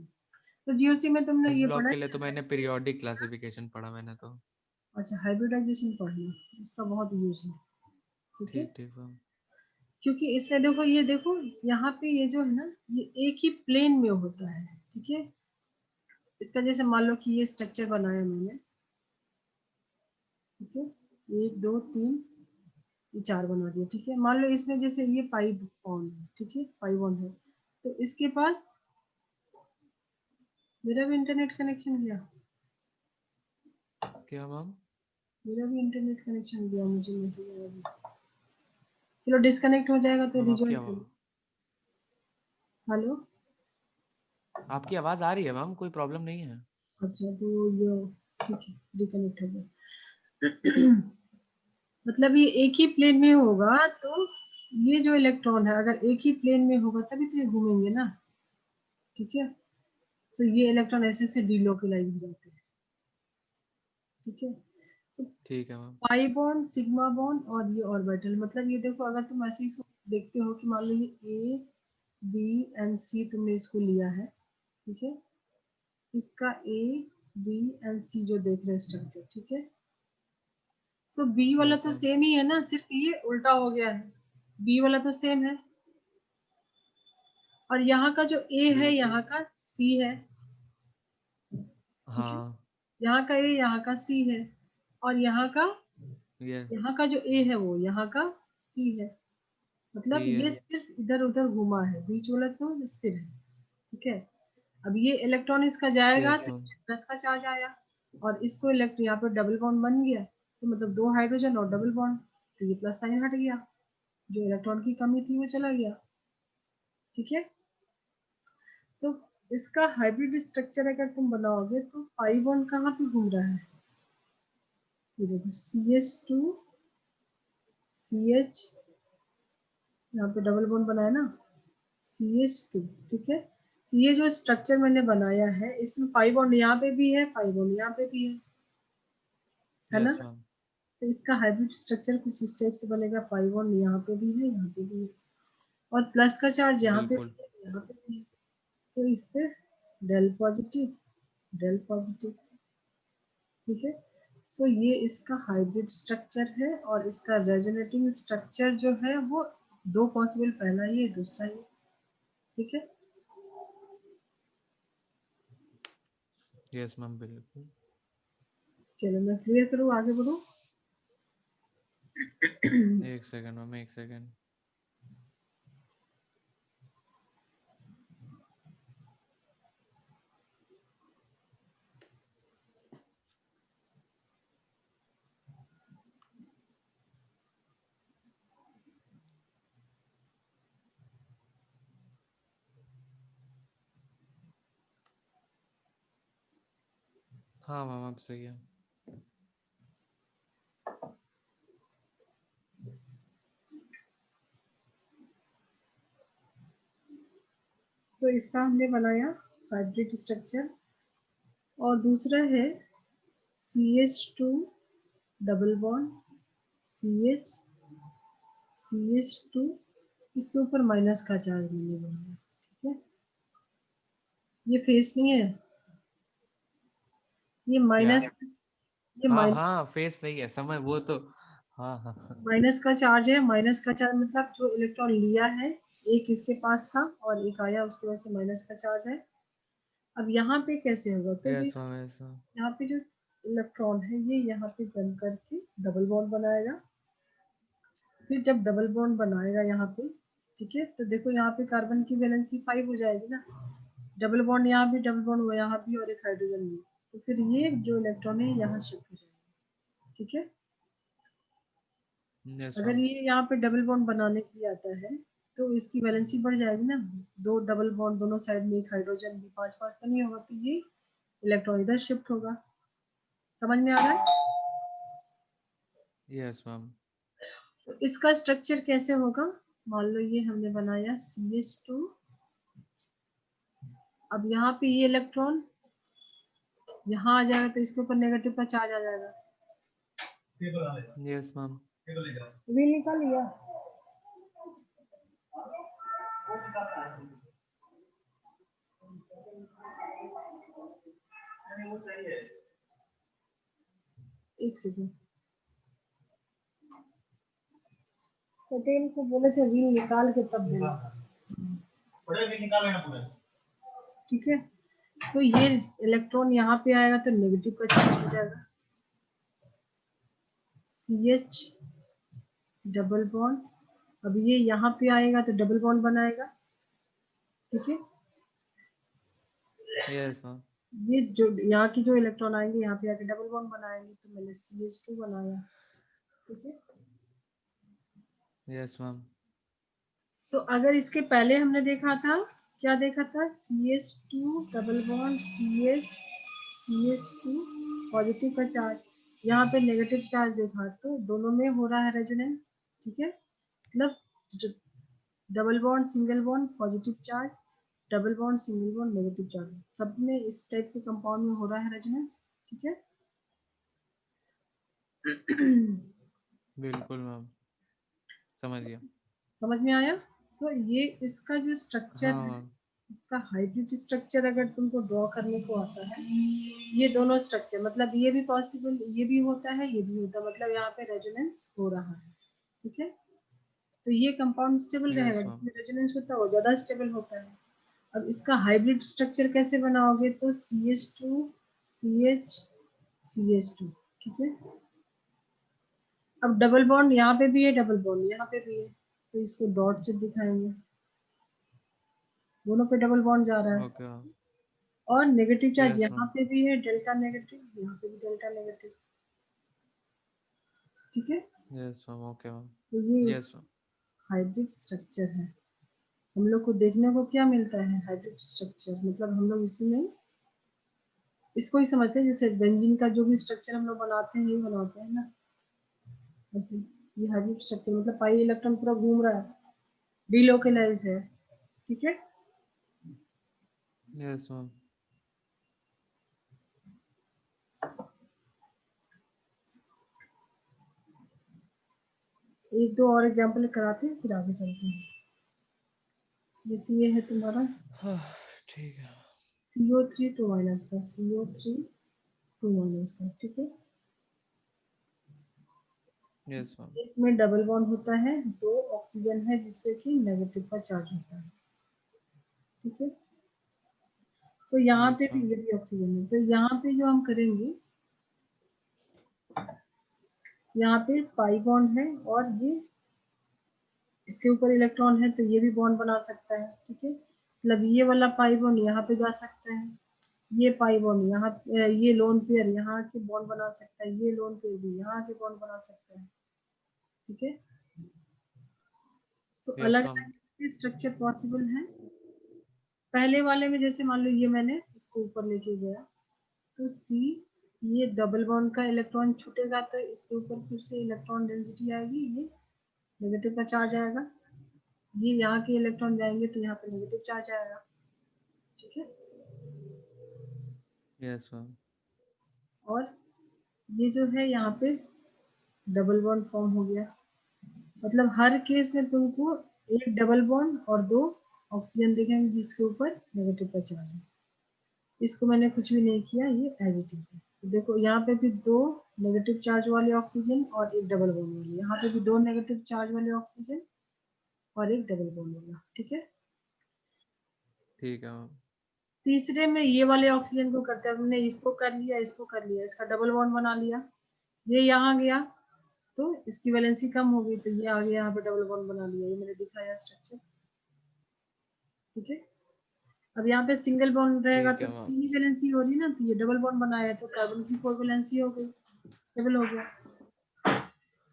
तो जीओसी में तुमने एस ये ब्लॉक पढ़ा के लिए तो है, मैंने पीरियोडिक क्लासिफिकेशन पढ़ा मैंने तो। अच्छा हाइब्रिडाइजेशन पढ़ना, उसका बहुत यूज है, ठीक है। ठीक ठीक मैम। क्योंकि इसमें देखो, ये देखो, यहाँ पे ये जो है ना, ये एक ही प्लेन में होता है, ठीक है। इसका जैसे मान लो कि ये स्ट्रक्चर बनाया मैंने, 1 2 3 ये 4 बना दिया, ठीक है। मान लो इसमें जैसे ये पाई बॉन्ड है, ठीक है, पाई बॉन्ड है, तो इसके पास मेरा भी इंटरनेट कनेक्शन गया, क्या मैम? मेरा भी इंटरनेट कनेक्शन गया, मुझे मैसेज आया अभी। चलो डिस्कनेक्ट हो जाएगा तो मैम आपकी रिजॉइन करो। हेलो, आपकी आवाज आ रही है मैम, कोई प्रॉब्लम नहीं है। अच्छा तो ये ठीक है, डिकनेक्ट हो गया। मतलब ये एक ही प्लेन में होगा तो ये जो इलेक्ट्रॉन है अगर एक ही प्लेन में होगा तभी तो ये घूमेंगे ना, ठीक है। तो ये इलेक्ट्रॉन ऐसे ऐसे डीलोकलाइज हो जाते हैं, ठीक है। तो ठीक है ma'am. Pi bond, sigma bond और ये ऑर्बिटल, मतलब ये देखो अगर तुम ऐसे इसको देखते हो कि मान लो ये ए बी एंड सी तुमने इसको लिया है, ठीक है, इसका ए बी एंड सी जो देख रहे हैं स्ट्रक्चर, ठीक है। सो बी वाला यस तो मैम। सेम ही है ना, सिर्फ ये उल्टा हो गया है, बी वाला तो सेम है, और यहाँ का जो ए है बिल्कुल। यहाँ का सी है, ठीक है। हाँ। यहाँ का ए यहाँ का सी है, और ये यहाँ का जो ए है वो यहाँ का सी है, मतलब सी है। ये सिर्फ इधर उधर घुमा है, बीच वाला तो स्थिर है, ठीक है। अब ये इलेक्ट्रॉन इसका जाएगा यस तो मैम। इसमें प्लस का चार्ज आया, और इसको इलेक्ट्रॉन यहाँ पे डबल बॉन्ड बन गया, तो मतलब 2 हाइड्रोजन और डबल बॉन्ड, तो ये प्लस साइन हट गया, जो इलेक्ट्रॉन की कमी थी वो चला गया, ठीक है। तो इसका हाइब्रिड स्ट्रक्चर अगर तुम बनाओगे तो पाई बॉन्ड कहाँ पे घूम रहा है, ये देखो CH2 CH, यहाँ पे डबल बॉन्ड बनाया ना, CH2, ठीक है। तो ये जो स्ट्रक्चर मैंने बनाया है इसमें पाई बॉन्ड यहाँ पे भी है, पाई बॉन्ड यहाँ पे भी है ना। Yes ma'am. तो इसका हाइब्रिड स्ट्रक्चर कुछ इस टाइप से बनेगा, पाई बॉन्ड यहाँ पे भी है, यहाँ पे भी है, और प्लस का चार्ज यहाँ पे बिल्कुल। भी है, यहाँ पे भी है, तो इस पे डेल पॉजिटिव, डेल पॉजिटिव, ठीक है। सो ये इसका हाइब्रिड स्ट्रक्चर है, और इसका रेजोनेटिंग स्ट्रक्चर जो है वो 2 पॉसिबल, पहला ये दूसरा ये, ठीक है। यस मैम बिल्कुल। चलो मैं क्लियर करूँ, आगे बढ़ूँ। एक सेकंड मैम, एक सेकंड। हाँ मैम अब सही है। तो इसका हमने बनाया हाइब्रिड स्ट्रक्चर, और दूसरा है CH2 double bond CH CH2, इसके ऊपर माइनस का चार्ज मैंने बनाया, ठीक है। ये फेस नहीं है, ये क्या? माइनस, ये हाँ माइनस, हाँ, फेस नहीं है, समझ वो तो। हाँ हाँ हाँ। माइनस का चार्ज है, माइनस का चार्ज मतलब जो इलेक्ट्रॉन लिया है, एक इसके पास था और एक आया, उसकी वजह से माइनस का चार्ज है। अब यहाँ पे कैसे होगा, तो ये यस मैम, यस मैम। यहाँ पे जो इलेक्ट्रॉन है ये यहाँ पे जम करके डबल बॉन्ड बनाएगा, फिर जब डबल बॉन्ड बनाएगा यहाँ पे, ठीक है, तो देखो यहाँ पे कार्बन की वैलेंसी 5 हो जाएगी ना, डबल बॉन्ड यहाँ भी, डबल बॉन्ड हुआ यहाँ भी, और एक हाइड्रोजन भी, तो फिर ये जो इलेक्ट्रॉन है यहाँ शिफ्ट हो जाएगा, ठीक है। यस अगर मैम। ये यहाँ पे डबल बॉन्ड बनाने के लिए आता है तो इसकी वैलेंसी बढ़ जाएगी ना, 2 डबल बॉन्ड दोनों साइड में, एक हाइड्रोजन भी, 5 5 तो नहीं होगा, तो ये इलेक्ट्रॉन इधर शिफ्ट होगा, समझ में आ रहा है। Yes ma'am. तो इसका स्ट्रक्चर कैसे होगा, मान लो ये हमने बनाया CH2, अब यहाँ पे ये इलेक्ट्रॉन यहाँ आ जाएगा तो इसके ऊपर नेगेटिव का चार्ज आ जाएगा, यस मैम। व्हील निकाल लिया। एक सेकंड, पटेल को बोले थे व्हील निकाल के तब देना, ठीक है। तो ये इलेक्ट्रॉन यहाँ पे आएगा तो नेगेटिव का चार्ज हो जाएगा, CH डबल बॉन्ड, अब ये यहाँ पे आएगा तो डबल बॉन्ड बनाएगा, ठीक है। Yes ma'am. ये जो यहाँ की जो इलेक्ट्रॉन आएंगे यहाँ पे आके डबल बॉन्ड बनाएंगे, तो मैंने CH2 बनाया, ठीक है। Yes ma'am. सो अगर इसके पहले हमने देखा था, क्या देखा था, CH2 double bond CH2 positive का चार्ज, यहाँ पे नेगेटिव चार्ज देखा, तो दोनों में हो रहा है रेजोनेंस, ठीक है। मतलब double bond single bond positive charge, double bond single bond negative charge, सब में इस टाइप के कंपाउंड में हो रहा है रेजोनेंस, ठीक है। बिल्कुल मैम, समझ गया। समझ में आया। तो ये इसका जो स्ट्रक्चर हाँ है, मैम। इसका हाइब्रिड स्ट्रक्चर अगर तुमको ड्रॉ करने को आता है, ये दोनों स्ट्रक्चर, मतलब ये भी पॉसिबल, ये भी होता है, ये भी होता है, मतलब यहाँ पे रेजोनेंस हो रहा है, ठीक है। तो ये कंपाउंड स्टेबल रहेगा, यस मैम। जिसमें रेजोनेंस होता है वो ज्यादा स्टेबल होता है। अब इसका हाइब्रिड स्ट्रक्चर कैसे बनाओगे, तो CH2 CH CH2, ठीक है। अब डबल बॉन्ड यहाँ पे भी है, डबल बॉन्ड यहाँ पे भी है, तो इसको डॉट से दिखाएंगे, दोनों पे डबल बॉन्ड जा रहा है। Okay ma'am. और नेगेटिव चार्ज यस यहाँ मैम। पे भी है, डेल्टा नेगेटिव, यहाँ पे भी डेल्टा नेगेटिव, ठीक है। Yes ma'am. Okay ma'am. तो ये इस यस मैम। हाइब्रिड स्ट्रक्चर है। हम लोग को देखने को क्या मिलता है, हाइब्रिड स्ट्रक्चर, मतलब हम लोग इसी में इसको ही समझते हैं, जैसे बेंजीन का जो भी स्ट्रक्चर हम लोग बनाते हैं, यही बनाते हैं ना, ऐसे ये हाइब्रिड स्ट्रक्चर, मतलब पाई इलेक्ट्रॉन पूरा घूम रहा है, डिलोकलाइज है, ठीक है। Yes ma'am. एक दो और एग्जांपल कराते हैं, फिर आगे चलते हैं। जैसे ये है तुम्हारा ठीक है। CO3 2 माइनस का, CO3 2 माइनस का, ठीक है। Yes ma'am. एक में डबल बॉन्ड होता है, दो ऑक्सीजन है जिससे कि नेगेटिव का चार्ज होता है, ठीक है। तो यहाँ पे यस भी मैम। ये भी ऑक्सीजन है, तो यहाँ पे जो हम करेंगे, यहाँ पे पाई बॉन्ड है और ये इसके ऊपर इलेक्ट्रॉन है, तो ये भी बॉन्ड बना सकता है, ठीक है। मतलब ये वाला पाई बॉन्ड यहाँ पे जा सकता है, ये पाई बॉन्ड यहाँ, ये लोन पेयर यहाँ के बॉन्ड बना सकता है, ये लोन पेयर भी यहाँ के बॉन्ड बना सकता है, ठीक है। तो यस अलग मैम। अलग स्ट्रक्चर पॉसिबल है। पहले वाले में जैसे मान लो ये मैंने इसको ऊपर लेके गया, तो C, ये डबल बॉन्ड का इलेक्ट्रॉन छूटेगा तो इसके ऊपर फिर से इलेक्ट्रॉन डेंसिटी आएगी, ये नेगेटिव का चार्ज आएगा, ये यहाँ के इलेक्ट्रॉन जाएंगे तो यहाँ पे नेगेटिव चार्ज आएगा, ठीक है। Yes ma'am. और ये जो है यहाँ पे डबल बॉन्ड फॉर्म हो गया, मतलब हर केस में तुमको एक डबल बॉन्ड और दो ऑक्सीजन दिखेंगे जिसके ऊपर नेगेटिव का चार्ज है। इसको मैंने कुछ भी नहीं किया, ये एज इट इज है। तो देखो यहाँ पे भी दो नेगेटिव चार्ज वाले ऑक्सीजन और एक डबल बॉन्ड वाली, यहाँ पे भी दो नेगेटिव चार्ज वाले ऑक्सीजन और एक डबल बॉन्ड वाला, ठीक है। ठीक है मैम। तीसरे में ये वाले ऑक्सीजन को करते हैं, हमने इसको कर लिया, इसको कर लिया, इसका डबल बॉन्ड बना लिया, ये यहाँ गया तो इसकी वैलेंसी कम हो गई, तो ये आगे यहाँ पे डबल बॉन्ड बना लिया, ये मैंने दिखाया स्ट्रक्चर, ठीक है। अब यहाँ पे सिंगल बॉन्ड रहेगा ठीक तो है मैम। तीन ही वैलेंसी हो रही ना, तो ये डबल बॉन्ड बनाया तो कार्बन की 4 वैलेंसी हो गई, स्टेबल हो गया।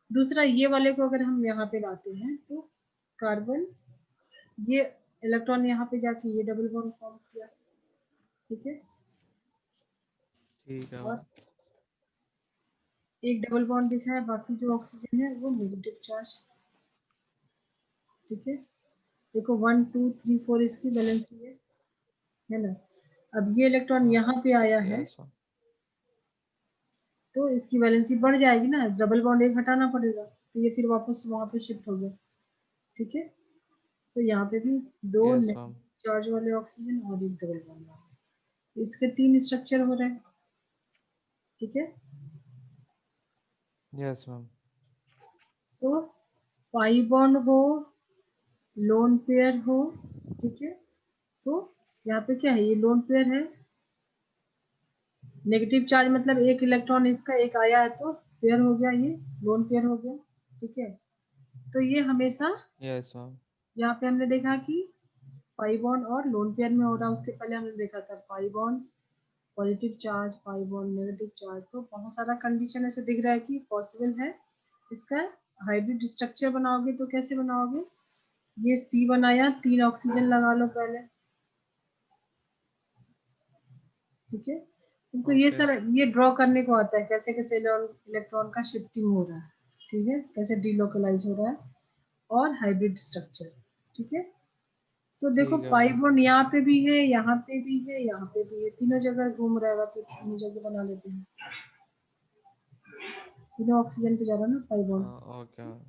दूसरा ये वाले को अगर हम यहाँ पे लाते हैं तो कार्बन, ये इलेक्ट्रॉन यहाँ पे जाके ये डबल बॉन्ड फॉर्म किया, ठीक है। ठीक है और मैम। एक डबल बॉन्ड दिखा है, बाकी जो ऑक्सीजन है वो नेगेटिव चार्ज, ठीक है। देखो 1 2 3 4 इसकी वैलेंसी है ना। अब ये इलेक्ट्रॉन हाँ। यहाँ पे आया है यस मैम। तो इसकी वैलेंसी बढ़ जाएगी ना, डबल बॉन्ड एक हटाना पड़ेगा, तो ये फिर वापस वहां पे शिफ्ट हो गया, ठीक है। तो यहाँ पे भी दो यस मैम। नेगेटिव चार्ज वाले ऑक्सीजन और एक डबल बॉन्ड वाले, तो इसके तीन स्ट्रक्चर हो रहे हैं, ठीक है। Yes ma'am. So pi bond हो, लोन पेयर हो, ठीक है। तो यहाँ पे क्या है, ये लोन पेयर है, नेगेटिव चार्ज मतलब एक इलेक्ट्रॉन इसका एक आया है तो पेयर हो गया, ये लोन पेयर हो गया, ठीक है। तो ये हमेशा यस मैम। यहाँ पे हमने देखा कि पाई बॉन्ड और लोन पेयर में हो रहा है। उसके पहले हमने देखा था pi bond positive charge, pi bond negative charge. तो बहुत सारा कंडीशन ऐसे दिख रहा है कि पॉसिबल है। इसका हाइब्रिड स्ट्रक्चर बनाओगे तो कैसे बनाओगे, ये सी बनाया, 3 ऑक्सीजन लगा लो पहले, ठीक है। तुमको ये ओके। सब ये ड्रॉ करने को आता है, कैसे कैसे इलेक्ट्रॉन का शिफ्टिंग हो रहा है, ठीक है, कैसे डीलोकलाइज हो रहा है, और हाइब्रिड स्ट्रक्चर, ठीक है। तो देखो ठीक है पाई मैम। बॉन्ड यहाँ पे भी है, यहाँ पे भी है, यहाँ पे भी है, तीनों जगह घूम रहेगा, तो तीनों जगह बना लेते हैं। तीनों ऑक्सीजन पे जा रहा है ना पाई बॉन्ड। हाँ ओके मैम।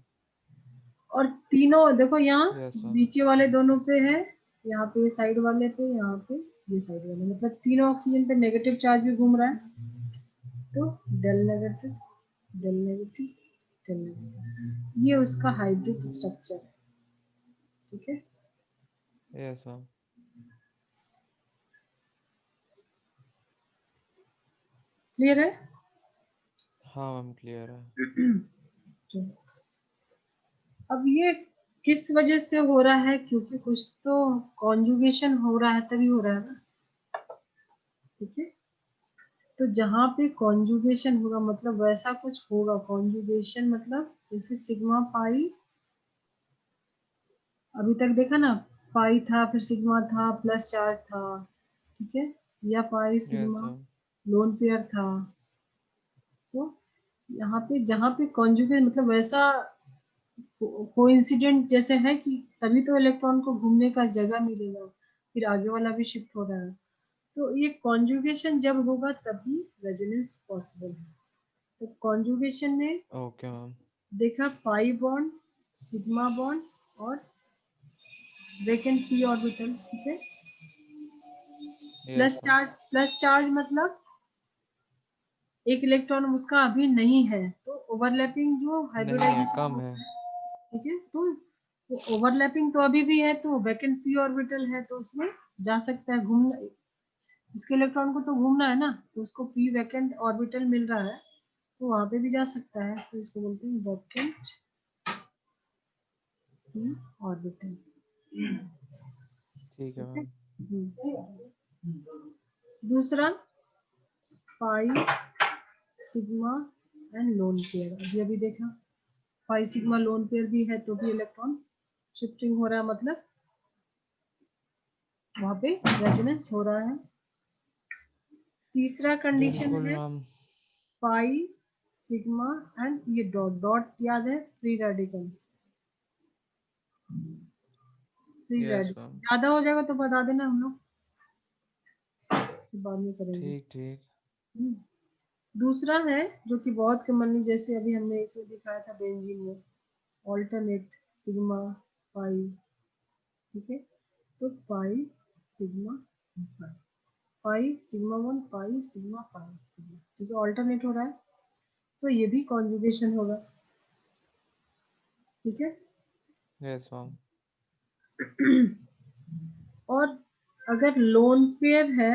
और तीनों देखो यहाँ यस मैम। नीचे वाले दोनों पे है, यहाँ पे साइड वाले पे, यहाँ पे ये साइड वाले, मतलब तीनों ऑक्सीजन पे नेगेटिव चार्ज भी घूम रहा है। तो del negative, del negative, del negative, ये उसका हाइब्रिड स्ट्रक्चर है, ठीक है। Yes ma'am. क्लियर है? हाँ मैम क्लियर है। चलो। अब ये किस वजह से हो रहा है, क्योंकि कुछ तो कॉन्जुगेशन हो रहा है, तभी हो रहा है ना, ठीक है। तो जहाँ पे कॉन्जुगेशन होगा मतलब वैसा कुछ होगा, कॉन्जुगेशन मतलब जैसे सिग्मा पाई, अभी तक देखा ना, पाई था, फिर सिग्मा था, प्लस चार्ज था, ठीक है, या pi yes sigma ma'am. Lone pair था। तो यहाँ पे जहाँ पे कॉन्जुगेट मतलब वैसा कोइंसिडेंट जैसे है कि तभी तो इलेक्ट्रॉन को घूमने का जगह मिलेगा, फिर आगे वाला भी शिफ्ट हो रहा है। तो ये कॉन्जुगेशन जब होगा तभी रेजोनेंस पॉसिबल है। तो कॉन्जुगेशन में ओके मैम। देखा पाई बॉन्ड, सिग्मा बॉन्ड और वैकेंट पी ऑर्बिटल, ठीक है। Yes ma'am. प्लस चार्ज मतलब एक इलेक्ट्रॉन उसका अभी नहीं है, तो ओवरलैपिंग जो नहीं है, हाइब्रिडाइजेशन कम है। होता है, ठीक है। तो ओवरलैपिंग तो अभी भी है, तो वैकेंट पी ऑर्बिटल है, तो उसमें जा सकता है घूमना, इसके इलेक्ट्रॉन को तो घूमना है ना, तो उसको पी वैकेंट ऑर्बिटल मिल रहा है, तो वहां पे भी जा सकता है, तो इसको बोलते हैं वैकेंट पी ऑर्बिटल, ठीक है ठीक है। मैम। दूसरा pi sigma and lone pair, अभी देखा पाई सिग्मा लोन पेयर भी है तो भी इलेक्ट्रॉन शिफ्टिंग हो रहा है, मतलब वहां पे रेजोनेंस हो रहा है। तीसरा कंडीशन बिल्कुल है मैम। पाई सिग्मा एंड ये डॉट डॉट याद है, free radical, free yes radical ma'am. ज्यादा हो जाएगा तो बता देना, हम लोग बाद में करेंगे। ठीक ठीक। हम्म। दूसरा है जो कि बहुत कॉमनली, जैसे अभी हमने इसमें दिखाया था बेंजीन में, ऑल्टरनेट सिग्मा पाई, ठीक है। तो pi sigma pi, pi sigma one, pi sigma pi sigma, ठीक है, ऑल्टरनेट हो रहा है, तो ये भी कॉन्जुगेशन होगा, ठीक है। Yes ma'am. और अगर लोन पेयर है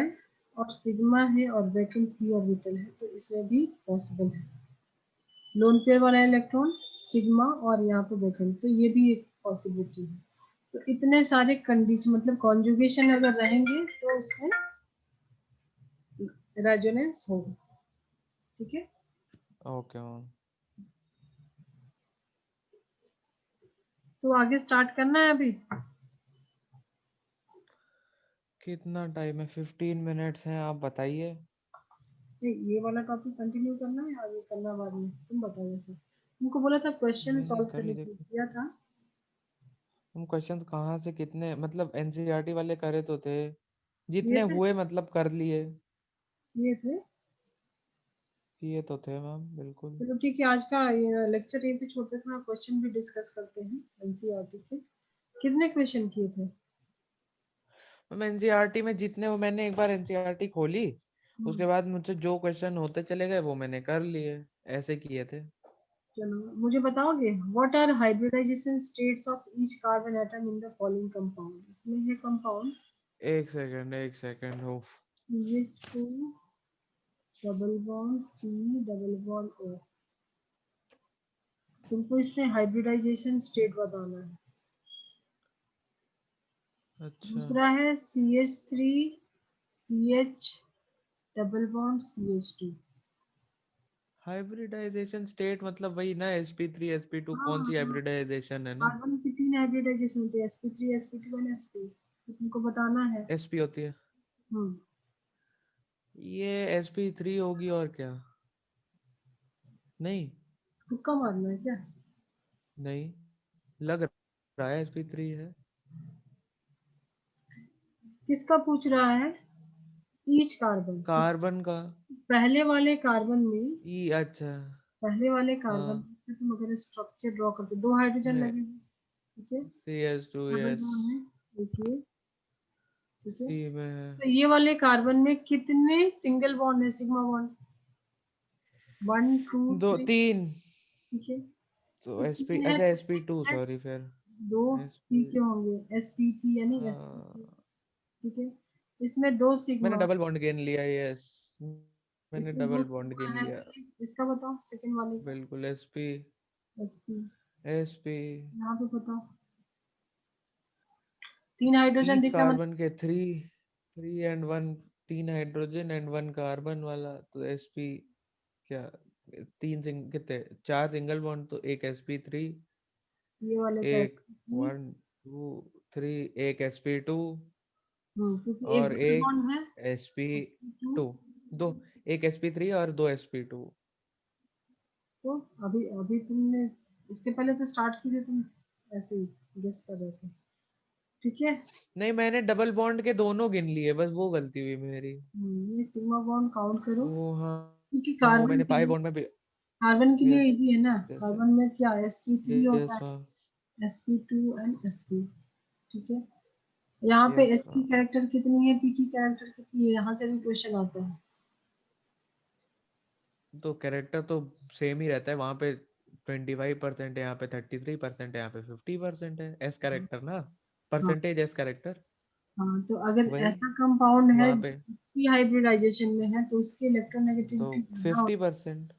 और सिग्मा है और वैकेंट पी ऑर्बिटल है, तो इसमें भी पॉसिबल है लोन पेयर वाला इलेक्ट्रॉन सिग्मा और यहाँ पे वैकेंट, तो ये भी एक पॉसिबिलिटी है। तो इतने सारे कंडीशन मतलब कॉन्जुगेशन अगर रहेंगे तो उसमें रेजोनेंस होगा, ठीक है। Okay ma'am. तो आगे स्टार्ट करना है अभी। कितना टाइम है? 15 मिनट्स हैं, आप बताइए। नहीं, ये वाला टॉपिक कंटिन्यू करना है, आगे करना बाद में, तुम बताओ। जैसे तुमको बोला था क्वेश्चन नहीं नहीं, सॉल्व कर करने लीजिए। के लिए, किया था। हम क्वेश्चंस कहाँ से, कितने मतलब एनसीईआरटी वाले करे तो थे, ये जितने थे, हुए मतलब कर लिए। ये थे। किए तो थे मैम, बिल्कुल। चलो ठीक है, आज का लेक्चर यहीं पे छोड़ते हैं, थोड़ा क्वेश्चन भी डिस्कस करते हैं एनसीईआरटी के। कितने क्वेश्चन किए थे? मैम एनसीईआरटी में जितने वो, मैंने एक बार एनसीईआरटी खोली, उसके हम्म, बाद मुझसे जो क्वेश्चन होते चले गए वो मैंने कर लिए, ऐसे किए थे। चलो मुझे बताओगे, what are hybridisation states of each carbon atom in the following compound. इसमें है कंपाउंड एक सेकंड, एक सेकंड हो। CH2 double bond C double bond O, तुमको इसमें हाइब्रिडाइजेशन स्टेट बताना है। अच्छा, दूसरा है CH3 CH double bond CH2। Hybridisation state मतलब वही ना, sp3 sp2, कौन सी हाँ, हाइब्रिडाइजेशन है ना? कार्बन की 3 हाइब्रिडाइजेशन होती है, sp3 sp2 एंड sp। तो तुमको बताना है। sp होती है, हम्म ये sp3 होगी और क्या? नहीं, तुक्का मारना है क्या? नहीं लग रहा है sp3 है। किसका पूछ रहा है? Each carbon. कार्बन का। पहले वाले कार्बन में, ई, अच्छा। पहले वाले कार्बन हाँ, में तुम अगर स्ट्रक्चर ड्रॉ करते, 2 हाइड्रोजन है लगे हैं, ठीक है, cs2, डबल yes। बॉन्ड है, एक ये, ठीक है। सी में है। तो ये वाले कार्बन में कितने सिंगल बॉन्ड है? सिग्मा बॉन्ड 1 2 दो, 3, तीन। ठीक है। तो तो sp, तीन है अच्छा तो sp2, S, सॉरी फिर। 2 sp, P के होंगे, SPP यानी SPP, हाँ, ठीक है। इसमें 2 मैंने सिग्मा, डबल बॉन्ड गेन लिया, यस। मैंने इसमें 2 डबल बॉन्ड सिग्मा गेन है लिया। तो इसका बताओ, सेकंड वाले का। बिल्कुल, sp, SP, sp। यहाँ पे बताओ, 3 हाइड्रोजन ईच दिखा मतलब, कार्बन के थ्री, थ्री एंड वन, तीन हाइड्रोजन एंड वन कार्बन वाला, तो sp क्या, तीन सिंग कितने, चार सिंगल बॉन्ड, तो एक sp3, ये वाले का एक SP, 1 2 3, एक sp2 क्योंकि एक और डबल एक बॉन्ड है, sp2, SP2। दो, एक sp3 और दो sp2। तो अभी अभी तुमने, इसके पहले तो स्टार्ट की थी तुम ऐसे ही गेस कर रहे थे, ठीक है। नहीं, मैंने डबल बॉन्ड के दोनों गिन लिए, बस वो गलती हुई मेरी। ये सिग्मा बॉन्ड काउंट करो, वो हाँ, क्योंकि हाँ वो कार्बन मैंने के पाई लिए, बॉन्ड में भी। कार्बन के लिए यस, इजी है ना। यस, कार्बन में क्या sp3 होता यस है, मैम, sp2 एंड sp, ठीक है। यहाँ पे यस s की मैम। कैरेक्टर कितनी है, p की कैरेक्टर कितनी है, यहाँ से भी क्वेश्चन आता है। तो कैरेक्टर तो सेम ही रहता है वहां पे, 25% है, यहाँ पे 33% है, यहाँ पे 50% है, एस कैरेक्टर ना, हाँ परसेंटेज एस कैरेक्टर। हाँ, तो अगर वही ऐसा कंपाउंड है वहां पे p हाइब्रिडाइजेशन में है तो उसकी तो इलेक्ट्रोनेगेटिविटी ज्यादा, 50%।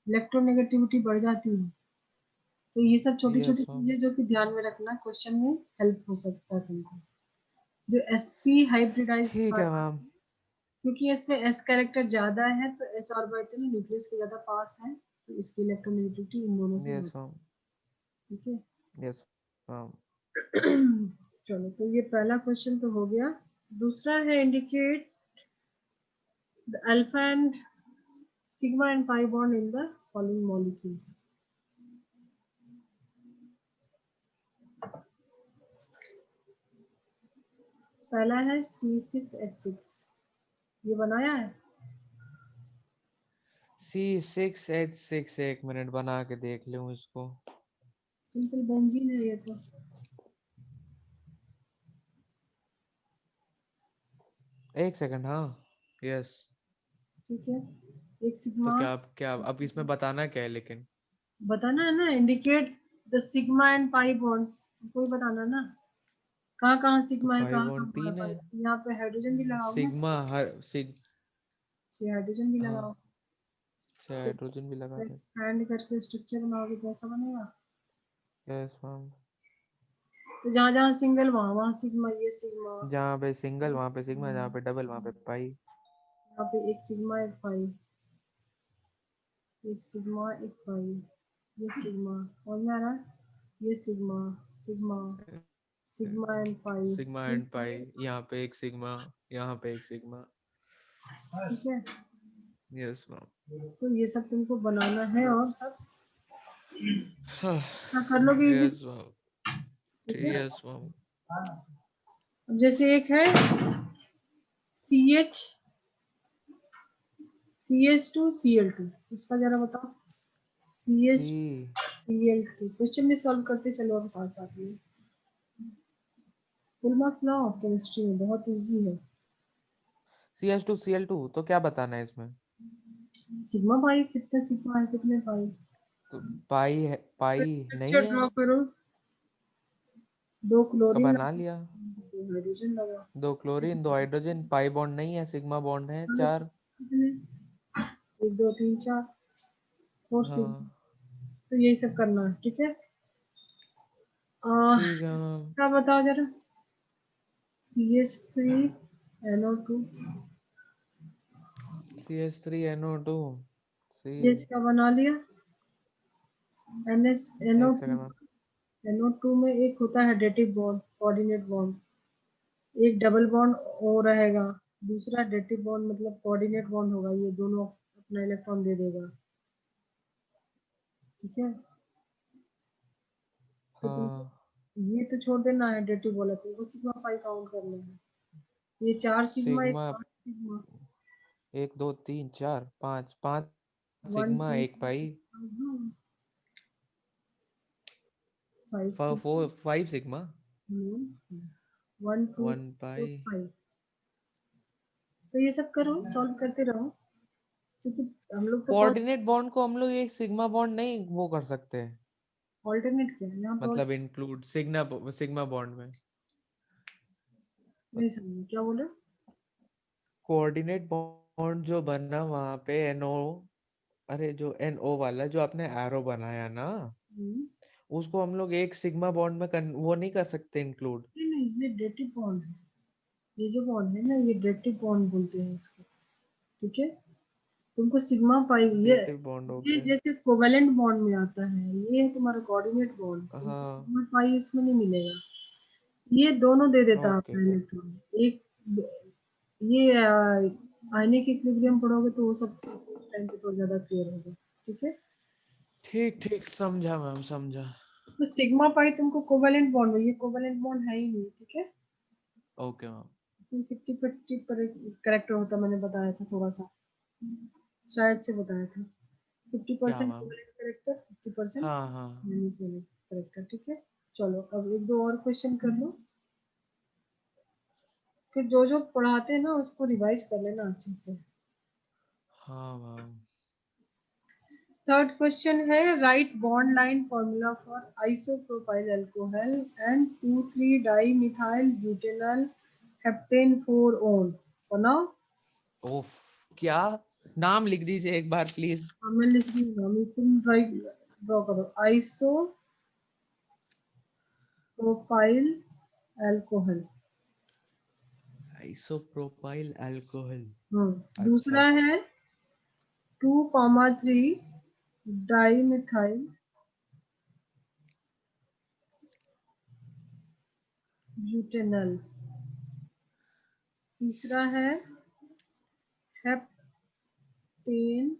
इलेक्ट्रोनेगेटिविटी बढ़ जाती है। तो ये सब छोटी छोटी यस मैम। चीजें जो कि ध्यान में रखना, क्वेश्चन में हेल्प हो सकता है तुमको। जो sp हाइब्रिडाइज ठीक है कार्बन, मैम। क्योंकि इसमें s कैरेक्टर ज्यादा है तो s ऑर्बिटल न्यूक्लियस के ज्यादा पास है, तो इसकी इलेक्ट्रोनेगेटिविटी इन दोनों से यस ज्यादा, मैम। ठीक है। Yes ma'am. चलो, तो ये पहला क्वेश्चन तो हो गया। दूसरा है indicate the alpha and sigma and pi bond in the following molecules. पहला है C6H6, ये बनाया है। C6H6, एक मिनट बना के देख लूं इसको। सिंपल बेंजीन है ये तो। एक सेकंड, हाँ। यस। ठीक है, एक तो सिग्मा, क्या अब इसमें बताना क्या है लेकिन? बताना है ना, indicate the sigma and pi bonds, कोई बताना ना, कहाँ कहाँ तो सिग्मा है, पाई कहाँ बॉन्ड कहाँ तीन है। पाई। यहाँ पे हाइड्रोजन भी लगाओ ना, सिग्मा हर सिग 6 हाइड्रोजन भी हाँ, लगाओ। 6 हाइड्रोजन भी लगा दे। एक्सपैंड करके स्ट्रक्चर बनाओगे तो ऐसा बनेगा। Yes ma'am. तो जहाँ जहाँ सिंगल वहाँ वहाँ सिग्मा, ये सिग्मा, जहाँ पे सिंगल वहाँ पे सिग्मा, जहाँ पे डबल वहाँ पे पाई। यहाँ पे एक सिग्मा एक पाई, एक सिग्मा एक पाई, ये सिग्मा, और में आ रहा है, ये sigma, sigma, sigma and pi, sigma and pi, यहाँ पे एक सिग्मा, यहाँ पे एक सिग्मा। ठीक है। Yes ma'am. तो ये सब तुमको बनाना है और सब हाँ, कर लोगे इजी, यस मैम। ठीक है। Yes ma'am. अब जैसे एक है CH CH2Cl2, इसका जरा बताओ। CH सी, Cl2 क्वेश्चन भी सॉल्व करते चलो अब साथ साथ में। फुल मार्क्स लाओ, केमिस्ट्री में बहुत इजी है। CH2Cl2, तो क्या बताना है इसमें? सिग्मा पाई, कितने सिग्मा है कितने पाई, तो पाई है, पाई नहीं स्ट्रक्चर है। ड्रॉ करो, 2 तो क्लोरीन बना लगाओ, लिया। 2 हाइड्रोजन लगाओ। 2 क्लोरीन, 2 हाइड्रोजन, पाई बॉन्ड नहीं है, सिग्मा बॉन्ड है, कितने 4। 1 2 3 4 4 हाँ, सिग्मा, तो यही सब करना है, ठीक है। ठीक है मैम। क्या बताओ जरा, CH3NO2 CH3NO2 सी। ये इसका बना लिया। NS एक NO2 सेकंड मैम। NO2 में एक होता है डेटिव बॉन्ड, कोऑर्डिनेट बॉन्ड, एक डबल बॉन्ड और रहेगा, दूसरा डेटिव बॉन्ड मतलब कोऑर्डिनेट बॉन्ड होगा, ये दोनों अपना इलेक्ट्रॉन दे देगा, ठीक है। तो तुमको हाँ ये तो छोड़ देना है, डेटिव बोला, तुमको सिग्मा पाई काउंट करना है। ये 4 सिग्मा, एक सिग्मा 5 सिग्मा, 1 2 3 4 5 5 1 सिग्मा 2 एक पाई 5 सिग्मा, 5 सिग्मा 1 2 1 4 पाई। 5। तो ये सब करो, सॉल्व करते रहो, क्योंकि हम लोग तो कोऑर्डिनेट बॉन्ड को हम लोग एक सिग्मा बॉन्ड नहीं वो कर सकते, ऑल्टरनेट किया है यहाँ पे, मतलब इंक्लूड सिग्मा बॉन्ड में। नहीं समझ क्या बोले। कोऑर्डिनेट बॉन्ड जो बना वहां पे NO, अरे जो NO वाला जो आपने एरो बनाया ना, हम्म, उसको हम लोग एक सिग्मा बॉन्ड में वो नहीं कर सकते इंक्लूड। नहीं नहीं, ये डेटिव बॉन्ड है, ये जो बॉन्ड है ना, ये डेटिव बॉन्ड बोलते हैं इसको, ठीक है। तुमको सिग्मा पाई, डेटिव बॉन्ड हो ये गया। जैसे कोवेलेंट बॉन्ड में आता है, ये है तुम्हारा कोऑर्डिनेट बॉन्ड, तुमको हाँ सिग्मा पाई इसमें नहीं मिलेगा। ये दोनों दे देता है ओके अपना इलेक्ट्रॉन, एक ये आयनिक इक्विलिब्रियम पढ़ोगे तो वो सब टाइम पे तो ज्यादा क्लियर होगा, ठीक है। ठीक ठीक, समझा मैम समझा। तो सिग्मा पाई तुमको कोवेलेंट बॉन्ड में, ये कोवेलेंट बॉन्ड है ही नहीं, ठीक है। Okay ma'am. इसमें 50-50 पर करेक्टर होता, मैंने बताया था थोड़ा सा, शायद से बताया था, फिफ्टी क्या परसेंट मैम? कोवेलेंट करेक्टर, 50% हाँ हाँ। मैनिपुलेट करेक्टर, ठीक है। चलो अब एक दो और क्वेश्चन कर लो, फिर जो जो पढ़ाते हैं ना उसको रिवाइज कर लेना अच्छे से। हाँ मैम। थर्ड क्वेश्चन है, right bond line formula for isopropyl alcohol and 2,3 di methyl butanol heptane 4 own, बनाओ। ओफ, क्या नाम लिख दीजिए एक बार प्लीज। हाँ, मैं लिख रही हूँ, अभी तुम ड्रॉ करो, आइसोप्रोपाइल अल्कोहल। Isopropyl alcohol. दूसरा अच्छा। है 2,3 डाई मिथाइल ब्यूटेनॉल। तीसरा है हेप्टेन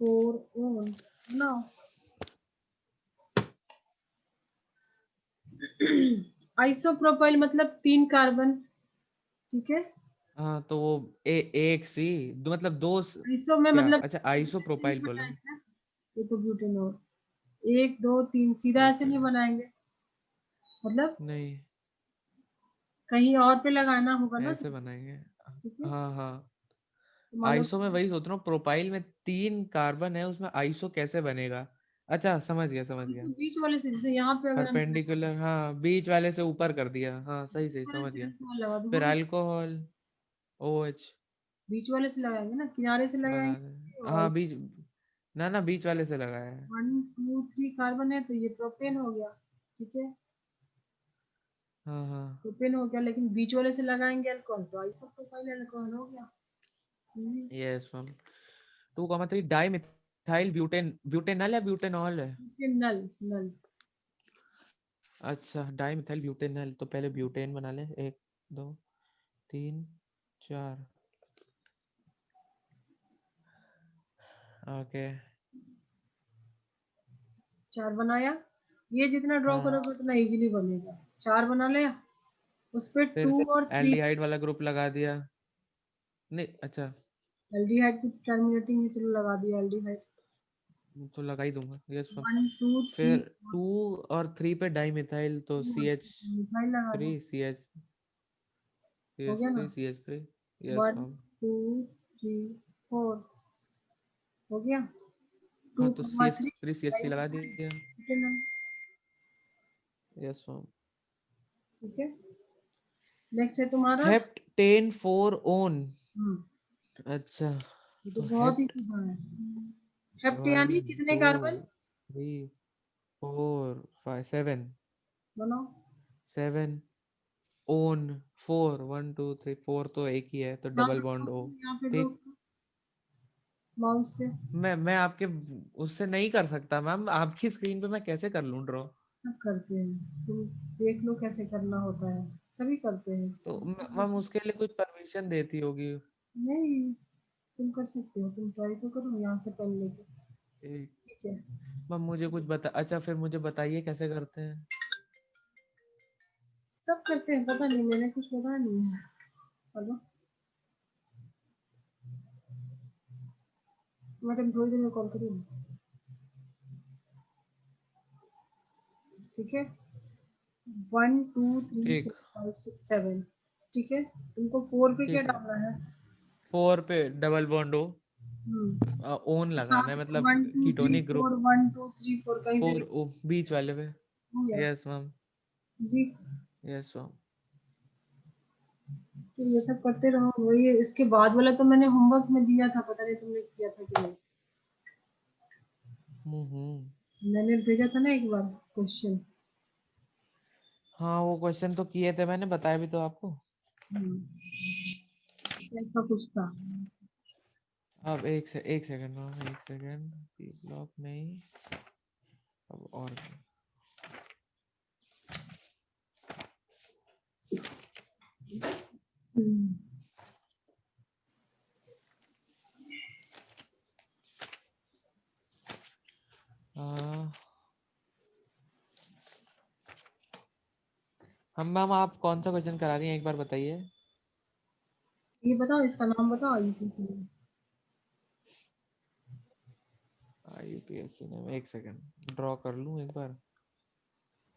4 ओन, बनाओ। आइसोप्रोपाइल मतलब 3 कार्बन, ठीक है। हाँ तो वो एक सी मतलब आइसो में क्या, मतलब अच्छा आइसोप्रोपाइल बोला। बनाएंगे ना, ये तो ब्यूटेनॉल, 1 2 3 सीधा ऐसे ओके। नहीं बनाएंगे, मतलब नहीं, कहीं और पे लगाना होगा ना, ऐसे बनाएंगे। ठीक है। हाँ हाँ। तो मान लो आइसो में वही सोच रहा हूँ, प्रोपाइल में 3 कार्बन है, उसमें आइसो कैसे बनेगा। अच्छा समझ गया समझ इस गया। बीच वाले से, जैसे यहाँ पे अगर हम परपेंडिकुलर, हाँ बीच वाले से ऊपर कर दिया, हाँ सही सही वाले समझ से गया। अल्कोहल लगा फिर दूंगा, अल्कोहल OH बीच वाले से लगाएंगे ना, किनारे से बना लगाएंगे। दे, हाँ बीच, ना बीच वाले से लगाया है। 1 2 3 कार्बन है तो ये प्रोपेन हो गया, ठीक है। हाँ हाँ। प्रोपेन हो गया, लेकिन बीच वाले से लगाएंगे अल्कोहल तो आइसोप्रोपाइल अल्कोहल हो गया। Yes ma'am. 2,3 di methyl butanal है ब्यूटेनॉल है। नल नल। अच्छा डाई मिथाइल ब्यूटेनल, तो पहले ब्यूटेन बना ले, 1 2 3 4। ओके। 4 बनाया, ये जितना ड्रॉ हाँ करोगे उतना इजीली बनेगा। 4 बना लिया, उस पे फिर 2 और 3, एल्डिहाइड वाला ग्रुप लगा दिया। नहीं अच्छा, एल्डिहाइड की टर्मिनेटिंग में चलो लगा दिया एल्डिहाइड। तो लगा ही दूंगा, यस मैम। 1 2 3 फिर 2 और 3 पे डाई मिथाइल, तो मिथाइल लगा दो, हो गया ना। CH3 yes 1 ma'am. 2 3 4 हो गया। हाँ 2 तो कॉमा 3 CH3 लगा दिया, यस मैम। ठीक है। नेक्स्ट है तुम्हारा, हेप्टेन 4 ओन। हम्म, अच्छा ये तो तो बहुत ही हेप्ट सीधा है। हेप्ट यानी 1 कितने 2 कार्बन, 3 4 5 7 बनाओ। 7 ओन 4 1 2 3 4 तो एक ही है तो हाँ डबल हाँ, बॉन्ड ओ। यहाँ पे ड्रॉ ठीक। माउस से। मैं आपके उससे नहीं कर सकता मैम, आपकी स्क्रीन पे मैं कैसे कर लूं ड्रॉ? सब करते हैं, तुम देख लो कैसे करना होता है, सभी करते हैं तो इसका। मैम उसके लिए कुछ परमिशन देती होगी। नहीं, तुम कर सकते हो, तुम ट्राई तो करो यहाँ से पेन लेके। एक ठीक है। मैम मुझे कुछ बता, अच्छा फिर मुझे बताइए कैसे करते हैं। सब करते हैं, पता नहीं, मैंने कुछ बताया नहीं है। हेलो मैडम, थोड़ी देर में कॉल करिए। ठीक है। 1 2 3 ठीक 4 5 6 7। ठीक है, तुमको 4 पे क्या ठीक मैम। डालना है? 4 पे डबल बॉन्ड ओ, हम्म। ओन हाँ, लगाना है मतलब 1 2 3 कीटोनिक ग्रुप। 4 1 2 3 4 कहीं से 4 भी ओ बीच वाले पे। हो गया। Yes ma'am. जी। Yes ma'am. तो ये सब करते रहो, वही इसके बाद वाला तो मैंने होमवर्क में दिया था, पता नहीं तुमने किया था कि नहीं। हम्म। मैंने भेजा था ना एक बार क्वेश्चन। हाँ वो क्वेश्चन तो किए थे मैंने, बताया भी तो आपको। ऐसा कुछ था। अब एक सेकंड मैम, एक सेकंड। पी ब्लॉक नहीं, अब और हम्म। हाँ हम मैम, आप कौन सा क्वेश्चन करा रही हैं एक बार बताइए। ये बताओ, इसका नाम बताओ यूपीएससी में। यूपीएससी ने, एक सेकंड ड्रॉ कर लूं एक बार।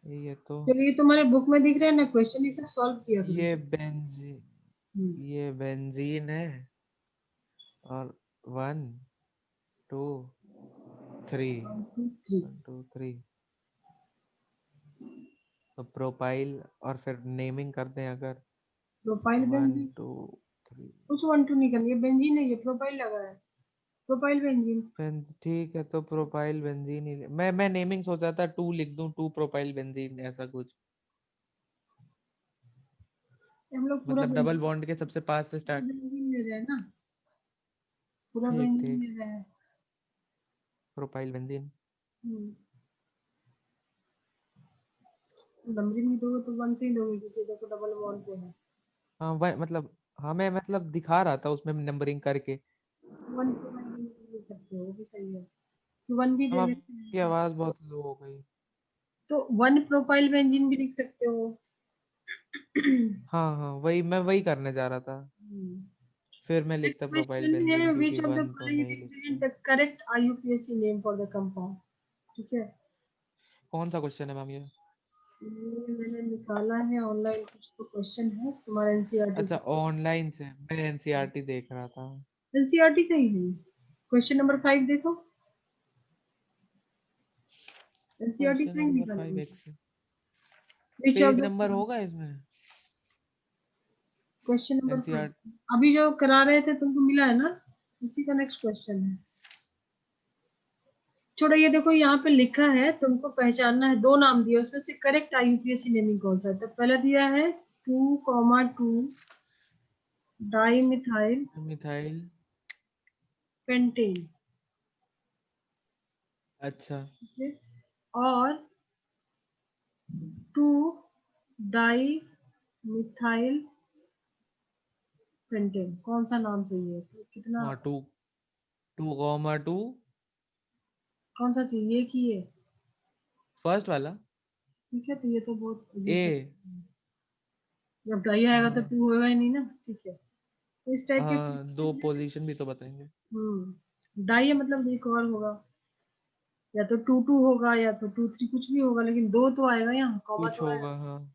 ये तो, चलिए, ये तुम्हारे बुक में दिख रहा है ना क्वेश्चन, ये सब सॉल्व किया करो। ये बेंजीन, हम्म। ये बेंजीन है। और 1 2 3, 1 2 3। 1 2 3, तो प्रोपाइल और फिर नेमिंग करते हैं अगर। Propyl 1 benzene. 2 3। कुछ 1 2 नहीं करनी, ये बेंजीन है, ये प्रोपाइल लगा है। Propyl benzene. ठीक है तो प्रोपाइल बेंजीन ही मैं नेमिंग सोचा था 2 लिख दूं, 2 प्रोपाइल बेंजीन ऐसा कुछ। हम लोग पूरा मतलब डबल बेंजीन, बॉन्ड के सबसे पास से पूरा स्टार्ट। बेंजीन ले रहे हैं ना, पूरा ठीक बेंजीन ठीक। ले रहे हैं। Propyl benzene. हम्म। नंबरिंग भी दोगे तो 1 से ही दोगे, क्योंकि देखो डबल बॉन्ड पे है। हाँ वह मतलब, हाँ मैं मतलब दिखा रहा था उसमें नंबरिंग करके। 1 प्रोपाइल बेंजीन ले सकते हो, वो भी सही है। 1 भी हम ले लेते आपकी हैं, आवाज बहुत लो हो गई। तो 1 प्रोपाइल बेंजीन भी लिख सकते हो। हाँ हाँ वही मैं वही करने जा रहा था। फिर मैं Next लिखता प्रोपाइल question है, बेंजीन क्योंकि which of the 1 तो following नहीं represent लिखता। the correct IUPAC name for the compound? ठीक है। कौन सा क्वेश्चन है मैम ये? ये मैंने निकाला है ऑनलाइन, कुछ तो क्वेश्चन है तुम्हारा एनसीईआरटी अच्छा का। ऑनलाइन से, मैं एनसीईआरटी देख रहा था। एनसीईआरटी का ही है। क्वेश्चन नंबर 5 देखो, एनसीईआरटी क्वेश्चन का ही नंबर निकाला 5 है। एक से Which of page the number होगा इसमें? Question number 5 NCERT. अभी जो करा रहे थे तुमको मिला है ना, उसी का नेक्स्ट क्वेश्चन है। छोड़ो, ये देखो यहाँ पे लिखा है, तुमको पहचानना है, दो नाम दिए उसमें से करेक्ट आईयूपीएसी नेमिंग कौन सा है। तो पहला दिया है 2,2 डाई मिथाइल मिथाइल। पेंटेन। अच्छा। और 2 डाई मिथाइल पेंटेन, कौन सा नाम सही है? तो कितना, हाँ 2 2 कौन सा चाहिए कि ये? फर्स्ट वाला। ठीक है, तो ये तो बहुत अजीब सा, ए। जब डाई आएगा तो 2 होगा ही नहीं ना। ठीक है, तो इस टाइप के दो क्वेश्चन है। पोजीशन भी तो बताएंगे। डाई है मतलब एक और होगा, या तो 2 2 होगा या तो 2 3, कुछ भी होगा, लेकिन दो तो आएगा, यहाँ कॉमा कुछ तो आएगा। होगा हाँ।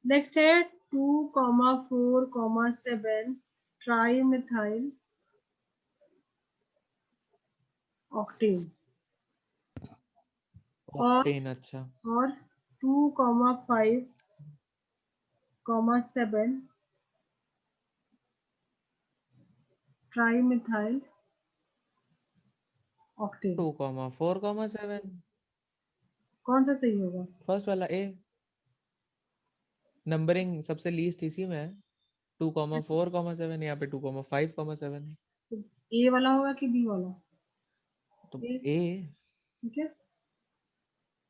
नेक्स्ट है 2,4,7 ट्राई मिथाइल ऑक्टेन। और ऑक्टेन अच्छा। 2,5,7 ट्राई मिथाइल ऑक्टेव 2,4,7 कौन सा सही होगा? फर्स्ट वाला ए, नंबरिंग सबसे लीस्ट इसी में है। 2,4,7 यहाँ पे 2,5,7 तो ए वाला होगा कि बी वाला? तो ए, ए। ठीक है,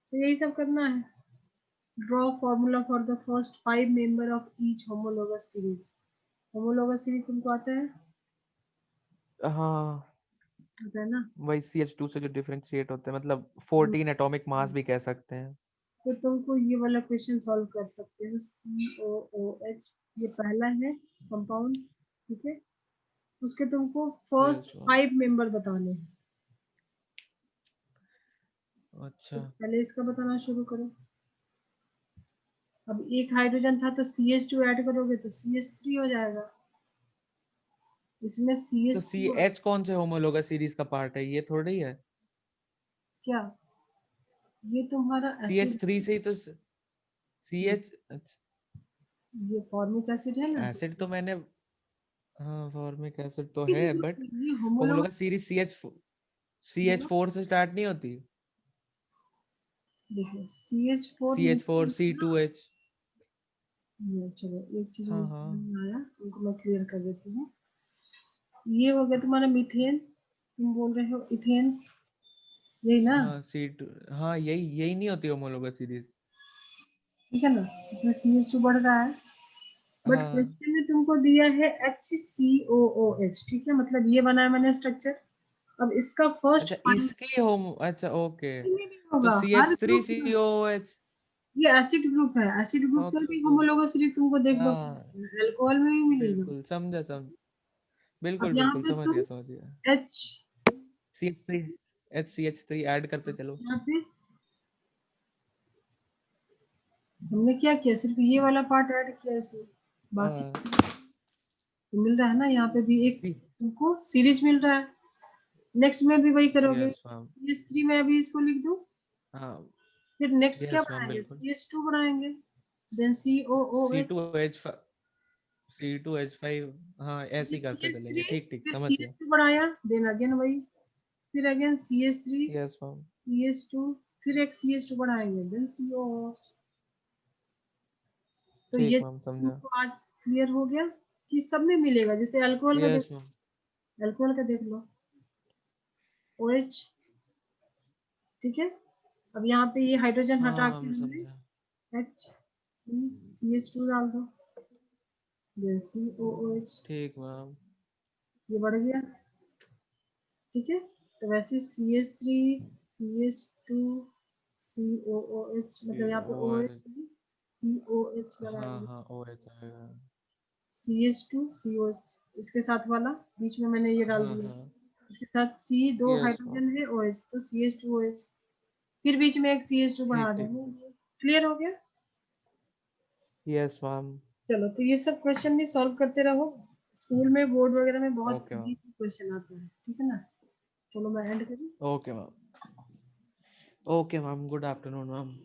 तो यही सब करना है। Draw formula for the first 5 member of each homologous series. Homologous series तुमको आता है? हाँ आता है ना? वही CH2 से जो डिफरेंशिएट होते हैं, मतलब 14 एटॉमिक मास भी कह सकते हैं। तो तुमको ये वाला क्वेश्चन सॉल्व कर सकते हो। COOH ये पहला है कंपाउंड, ठीक है, उसके तुमको यस फर्स्ट मैम। 5 मेंबर बताने हैं। तो अच्छा पहले इसका बताना शुरू करो। अब एक हाइड्रोजन था तो CH2 ऐड करोगे तो CH3 हो जाएगा। इसमें तो CH2 CH कौन से होमोलोगस सीरीज का पार्ट है? ये थोड़ी है। क्या, ये तुम्हारा एसिड, CH3 से ही तो CH। ये फॉर्मिक एसिड है ना, एसिड तो मैंने, हाँ फॉर्मिक एसिड तो है, बट ये होमोलोगस। होमोलोगस सीरीज CH4 से स्टार्ट नहीं होती? देखो CH4 CH4 C2H। चलो एक चीज हाँ मुझे समझ हाँ में आया, उनको मैं क्लियर कर देती हूँ। ये हो गया तुम्हारा मीथेन, तुम बोल रहे हो इथेन, यही ना? हाँ C2। हाँ यही यही नहीं होती होमोलोगस सीरीज। ठीक है ना, इसमें CH2 बढ़ रहा है, बट हाँ क्वेश्चन में तुमको दिया है HCOOH, ठीक है, मतलब ये बना है मैंने स्ट्रक्चर। अब इसका फर्स्ट अच्छा फाइंड इसकी होम, अच्छा ओके। में भी तो होगा हर ग्रुप में। CH3COOH। ये एसिड ग्रुप है, एसिड ग्रुप ओके पर भी ओके। होमोलोगस सीरीज तुमको देखने को हाँ मिलेगा, अल्कोहल में भी मिलेगा। बिल्कुल समझा समझ, अब बिल्कुल यहाँ बिल्कुल पे समझ तुम गया समझ गया। H, CH3, HCH3 ऐड करते चलो। यहाँ पे हमने क्या किया, सिर्फ ये वाला पार्ट ऐड किया इसमें, बाकी तो मिल रहा है ना, यहाँ पे भी एक तुमको सीरीज मिल रहा है। नेक्स्ट में भी वही करोगे, यस मैम। CH3 में अभी इसको लिख दूं, हाँ फिर नेक्स्ट क्या यस मैम बनाएंगे, बिल्कुल। CH2 बनाएंगे, देन COOH, C2H5, C2H5, हाँ ऐसे ही करते CH3, चलेंगे, ठीक ठीक फिर समझ गया। CH2 बनाया, देन अगेन वही, फिर again CH3, yes ma'am. CH2, फिर एक CH2 बढ़ाएंगे, देन COOH। तो ठीक ये मैम समझा। तुमको आज क्लियर हो गया कि सब में मिलेगा, जैसे अल्कोहल का देख, यस मैम। अल्कोहल का देख लो, OH, ठीक है। अब यहाँ पे ये हाइड्रोजन हटा हाँ के हम हमने समझा। H C CH2 डाल दो, देन COOH, ठीक मैम। ये बढ़ गया, ठीक है। तो वैसे CH3 CH2 COOH, मतलब यहाँ पे OH नहीं, COH हाँ लगाएंगे, हाँ OH आएगा। CH2 COH, इसके साथ वाला बीच में मैंने ये डाल हाँ दिया, हाँ इसके साथ C, दो यस मैम। हाइड्रोजन है, OH तो CH2OH, फिर बीच में एक CH2 बढ़ा ठीक ठीक। देंगे। क्लियर हो गया? Yes ma'am. चलो, तो ये सब क्वेश्चन भी सॉल्व करते रहो, स्कूल में बोर्ड वगैरह में बहुत ओके इजी मैम। क्वेश्चन आते हैं, ठीक है ना? चलो मैं एंड करूँ। Okay ma'am. Okay ma'am, good afternoon ma'am.